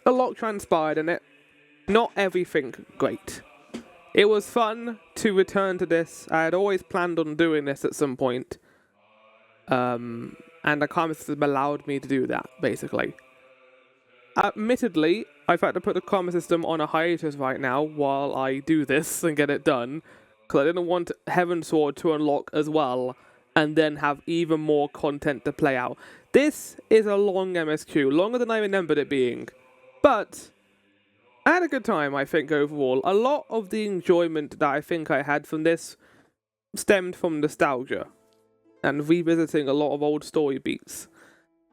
A lot transpired in it. Not everything great. It was fun to return to this. I had always planned on doing this at some point. And the combat system allowed me to do that, basically. Admittedly, I've had to put the combat system on a hiatus right now while I do this and get it done, because I didn't want Heavensward to unlock as well, and then have even more content to play out. This is a long MSQ, longer than I remembered it being. But I had a good time, I think, overall. A lot of the enjoyment that I think I had from this stemmed from nostalgia and revisiting a lot of old story beats.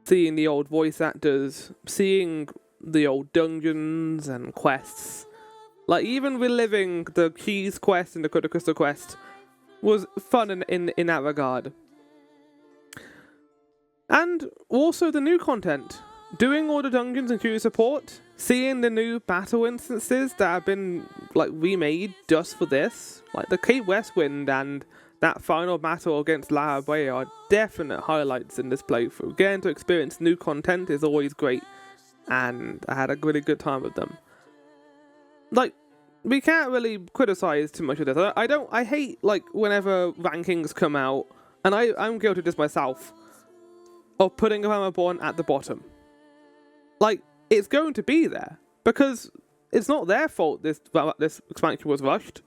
Seeing the old voice actors, seeing the old dungeons and quests. Like, even reliving the Keys quest and the Crystal quest was fun in that regard. And also the new content. Doing all the dungeons and queue support, seeing the new battle instances that have been like remade just for this, like the Cape Westwind and that final battle against La Brea are definite highlights in this playthrough. Getting to experience new content is always great, and I had a really good time with them. Like, we can't really criticize too much of this. I hate like whenever rankings come out, and I'm guilty of this myself, of putting Realm Reborn at the bottom. Like, it's going to be there because it's not their fault this expansion was rushed.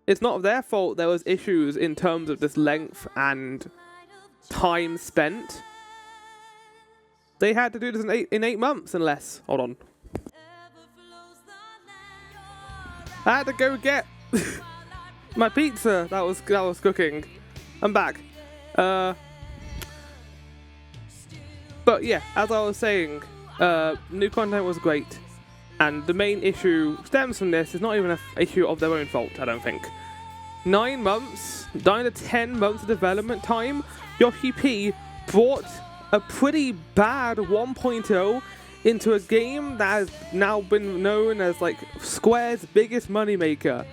It's not their fault there was issues in terms of this length and time spent. They had to do this in 8 months and less. Hold on. I had to go get my pizza that was cooking. I'm back. But yeah, as I was saying, new content was great. And the main issue stems from this. It's not even an issue of their own fault, I don't think. 9 months, 9 to 10 months of development time, Yoshi P brought a pretty bad 1.0 into a game that has now been known as like Square's biggest moneymaker.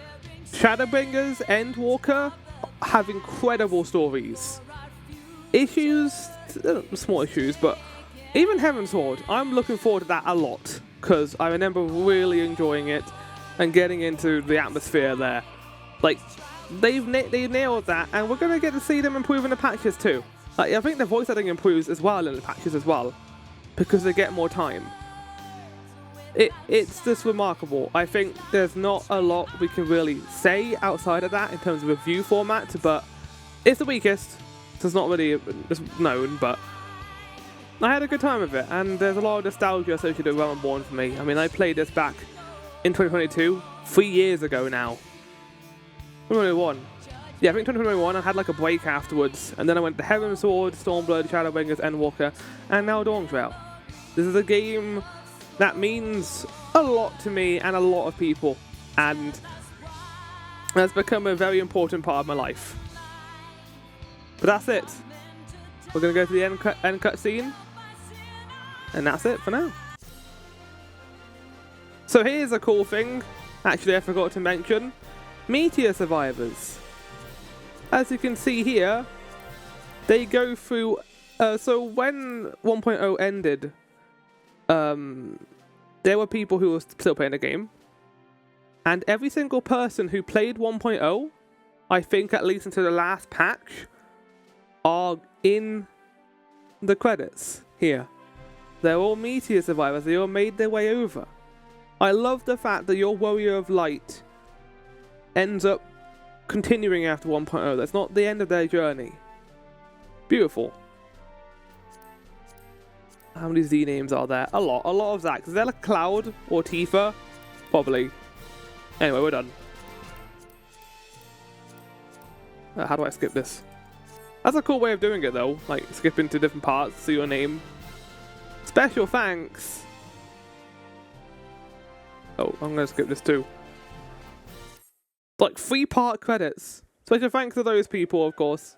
Shadowbringers, Endwalker have incredible stories. Issues, small issues, but even Heaven's Sword, I'm looking forward to that a lot, because I remember really enjoying it and getting into the atmosphere there. Like, they nailed that, and we're going to get to see them improve in the patches too. Like, I think the voice acting improves as well in the patches as well, because they get more time. It's just remarkable. I think there's not a lot we can really say outside of that in terms of review format, but it's the weakest, so it's not really known, but I had a good time with it, and there's a lot of nostalgia associated with Realm Reborn for me. I mean, I played this back in 2022, 3 years ago now. 2021. Yeah, I think 2021, I had like a break afterwards, and then I went to Heaven's Sword, Stormblood, Shadowbringers, Endwalker, and now Dawn Trail. This is a game that means a lot to me and a lot of people, and has become a very important part of my life. But that's it. We're going to go to the end cutscene, and that's it for now. So here's a cool thing, actually I forgot to mention, Meteor Survivors. As you can see here, they go through, so when 1.0 ended, there were people who were still playing the game, and every single person who played 1.0, I think at least until the last patch, are in the credits here. They're all Meteor Survivors, they all made their way over. I love the fact that your Warrior of Light ends up continuing after 1.0. That's not the end of their journey. Beautiful. How many Z names are there? A lot of Zax. Is there like Cloud or Tifa? Probably. Anyway, we're done. How do I skip this? That's a cool way of doing it though, like skipping to different parts, see your name. Special thanks! Oh, I'm gonna skip this too. Like 3-part credits. Special thanks to those people, of course.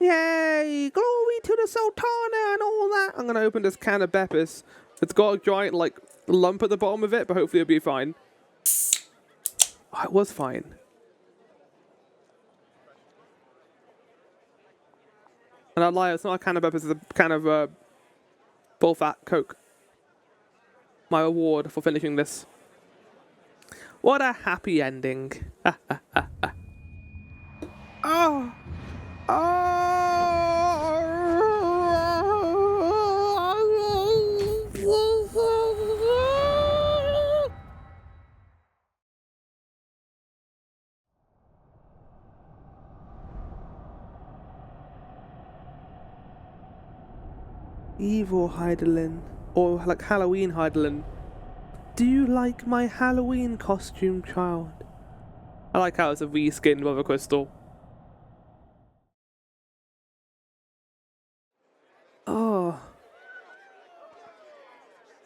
Yay! Glory to the Sultana and all that! I'm gonna open this can of Beppis. It's got a giant like lump at the bottom of it, but hopefully it'll be fine. Oh, it was fine. And I lie, it's not a can of Beppis, it's a can of bull-fat Coke. My reward for finishing this. What a happy ending. Oh! Evil Heidelin, or like Halloween Heidelin. Do you like my Halloween costume, child? I like how it's a reskinned Mother Crystal. Oh.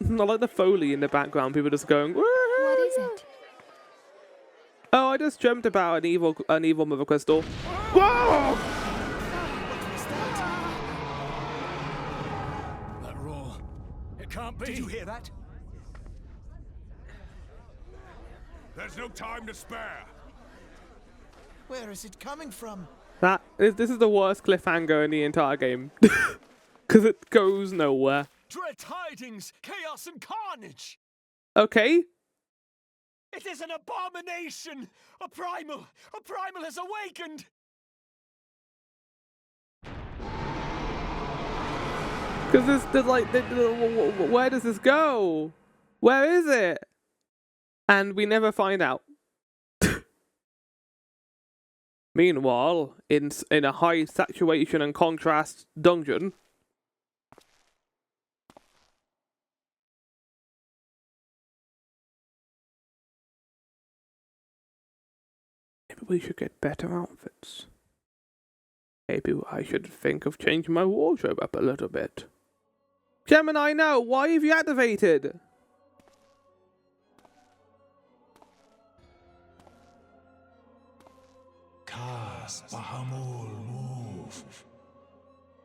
I like the Foley in the background, people just going, woo! What is it? Oh, I just dreamt about an evil Mother Crystal. Whoa! That roar. It can't be. Did you hear that? There's no time to spare. Where is it coming from? This is the worst cliffhanger in the entire game. Because it goes nowhere. Dread tidings, chaos and carnage! Okay. It is an abomination! A primal has awakened! Because there's like, where does this go? Where is it? And we never find out. Meanwhile, in a high saturation and contrast dungeon, maybe we should get better outfits. Maybe I should think of changing my wardrobe up a little bit. Gemini, no! Why have you activated?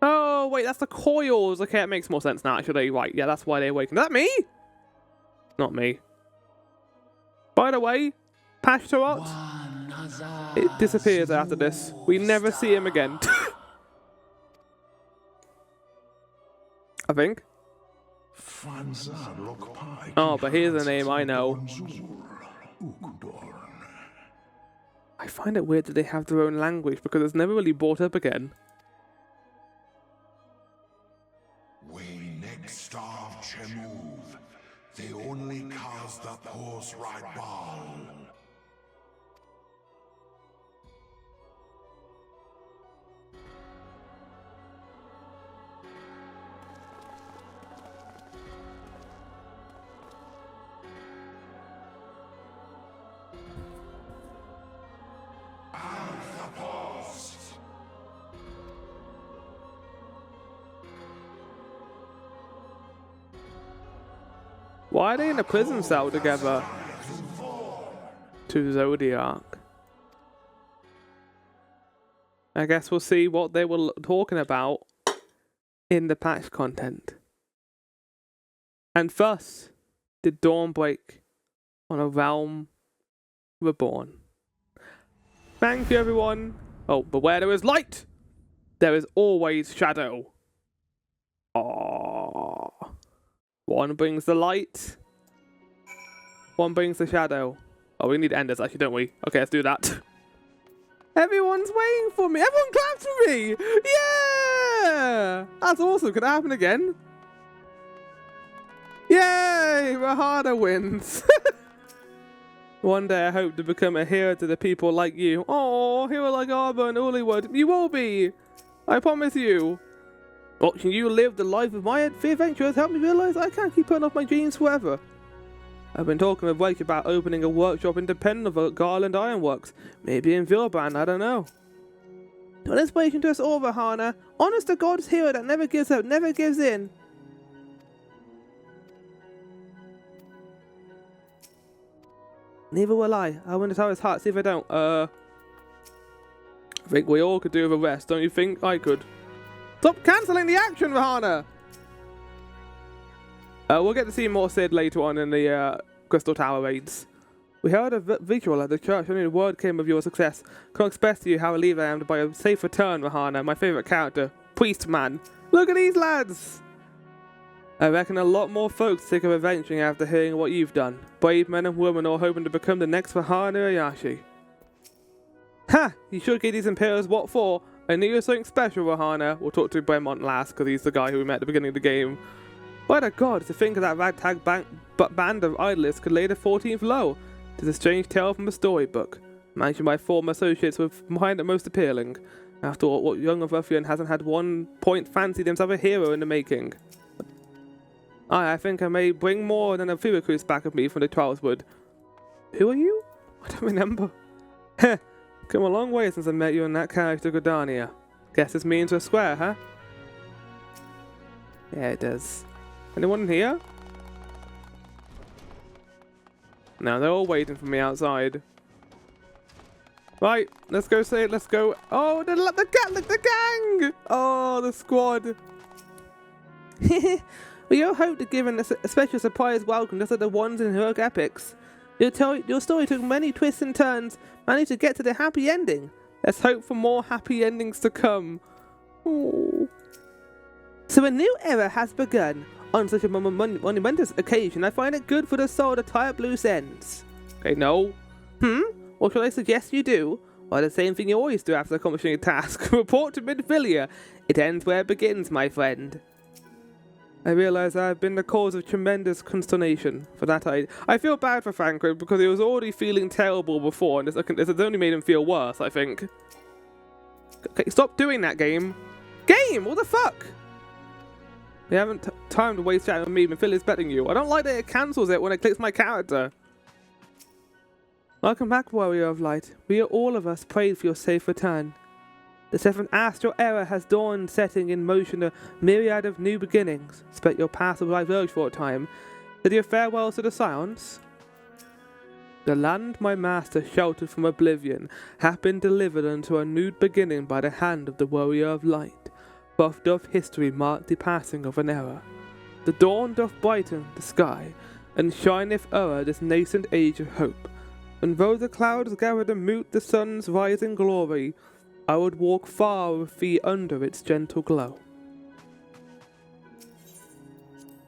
Oh, wait, that's the coils. Okay, it makes more sense now, actually. Right, yeah, that's why they awakened. Is that me? Not me. By the way, Pashtarot, it disappears after this. We never see him again. I think. Oh, but here's a name I know. I find it weird that they have their own language because it's never really brought up again. We next starve Chemuv. They only cause the horse ride ball. Why are they in a prison cell together? To Zodiac. I guess we'll see what they were talking about in the patch content. And thus did dawn break on a Realm Reborn. Thank you, everyone. Oh, but where there is light, there is always shadow. Aww. One brings the light. One brings the shadow. Oh, we need enders, actually, don't we? Okay, let's do that. Everyone's waiting for me. Everyone claps for me. Yeah! That's awesome. Could that happen again? Yay! Rahana wins. One day I hope to become a hero to the people like you. Oh, hero like Arbor and Ullywood. You will be. I promise you. Watching you live the life of my adventure has helped me realize I can't keep putting off my dreams forever. I've been talking with Wake about opening a workshop independent of Garland Ironworks. Maybe in Vilbrand, I don't know. An inspiration to us all, Rahana. Honest to God's hero that never gives up, never gives in. Neither will I. I wonder how his heart, see if I don't. I think we all could do with a rest, don't you think? I could. Stop cancelling the action, Rahana! We'll get to see more Sid later on in the Crystal Tower raids. We heard a visual at the church, only the word came of your success. Can't express to you how relieved I am by a safe return, Rahana, my favourite character, Priest Man. Look at these lads! I reckon a lot more folks think of adventuring after hearing what you've done. Brave men and women all hoping to become the next Rahana Iyashi. Ha! You should give these Imperials what for. I knew you were something special, Rahana. We'll talk to Bremont last, because he's the guy who we met at the beginning of the game. By the gods, to think of that ragtag band of idlers could lay the 14th low. Tis a strange tale from a storybook. Managed by former associates would find it most appealing. After all, what young ruffian hasn't had one point fancied himself a hero in the making? I think I may bring more than a few recruits back of me from the Trialswood. Who are you? I don't remember. Heh. Come a long way since I met you in that carriage to Gordania. Guess this means we're square, huh? Yeah, it does. Anyone here? No, they're all waiting for me outside. Right, let's go say it, let's go. Oh, the gang! Oh, the squad. We all hope to give a special surprise welcome just like the ones in heroic epics. Your story took many twists and turns, managed to get to the happy ending. Let's hope for more happy endings to come. Aww. So a new era has begun. On such a momentous occasion, I find it good for the soul to tie up loose ends. Okay, no. What should I suggest you do? Well, the same thing you always do after accomplishing a task. Report to Midfilia. It ends where it begins, my friend. I realize I have been the cause of tremendous consternation. For that, I feel bad for Thancred because he was already feeling terrible before, and this has only made him feel worse, I think. Okay, stop doing that, game. Game, what the fuck? You haven't time to waste chatting with me. Midfilia's betting you. I don't like that it cancels it when it clicks my character. Welcome back, Warrior of Light. We are all of us prayed for your safe return. The seventh astral era has dawned, setting in motion a myriad of new beginnings. Expect your path will diverge for a time. Did your farewells to the Scions? The land my master sheltered from oblivion hath been delivered unto a new beginning by the hand of the Warrior of Light. Both doth history mark the passing of an era. The dawn doth brighten the sky, and shineth o'er this nascent age of hope. And though the clouds gather to mute the sun's rising glory, I would walk far with thee under its gentle glow.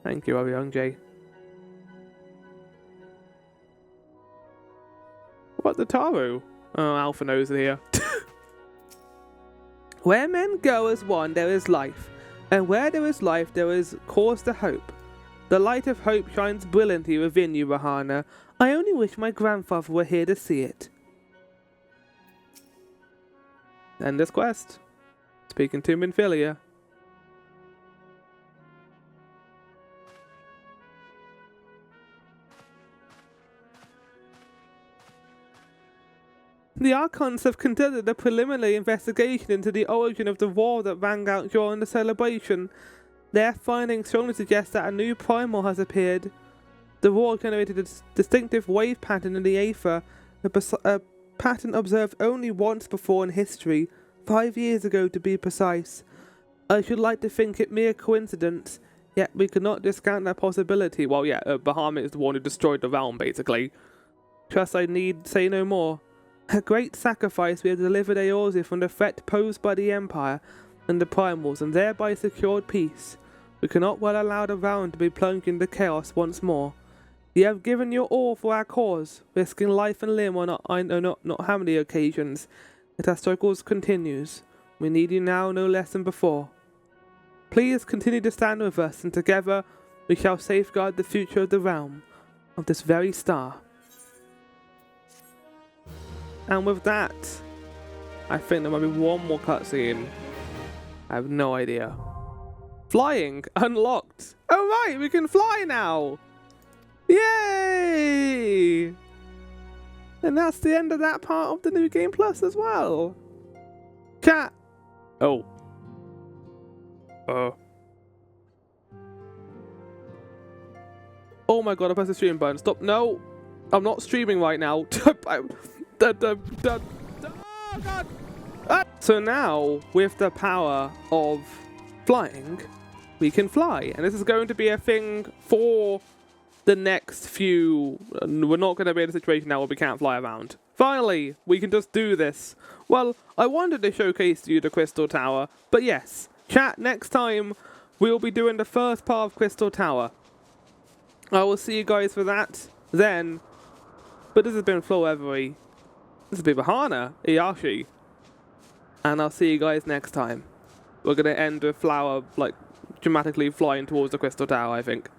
Thank you, Young Jay. What the Taru? Oh, Alpha knows it here. Where men go as one, there is life, and where there is life, there is cause to hope. The light of hope shines brilliantly within you, Rahana. I only wish my grandfather were here to see it. End this quest. Speaking to Midfilia. The Archons have conducted a preliminary investigation into the origin of the war that rang out during the celebration. Their findings strongly suggest that a new primal has appeared. The war generated a distinctive wave pattern in the aether, a pattern observed only once before in history, 5 years ago to be precise. I should like to think it mere coincidence, yet we could not discount that possibility. Well, yeah, Bahamut is the one who destroyed the realm, basically. Trust I need say no more. A great sacrifice we have delivered Eorzea from the threat posed by the Empire and the Primals, and thereby secured peace. We cannot well allow the realm to be plunged into chaos once more. You have given your all for our cause, risking life and limb on I know not how many occasions. Yet our struggles continues. We need you now no less than before. Please continue to stand with us, and together we shall safeguard the future of the realm, of this very star. And with that, I think there might be one more cutscene. I have no idea. Flying unlocked. Oh right, we can fly now. Yay! And that's the end of that part of the New Game Plus as well. Chat. Oh. Oh my god, I pressed the stream button. Stop. No. I'm not streaming right now. Oh god. So now, with the power of flying, we can fly. And this is going to be a thing for the next few... We're not going to be in a situation now where we can't fly around. Finally, we can just do this. Well, I wanted to showcase to you the Crystal Tower, but yes, chat, next time we'll be doing the first part of Crystal Tower. I will see you guys for that then. But this has been Flowevery. This has been Bahana, Iyashi. And I'll see you guys next time. We're going to end with Flower, like, dramatically flying towards the Crystal Tower, I think.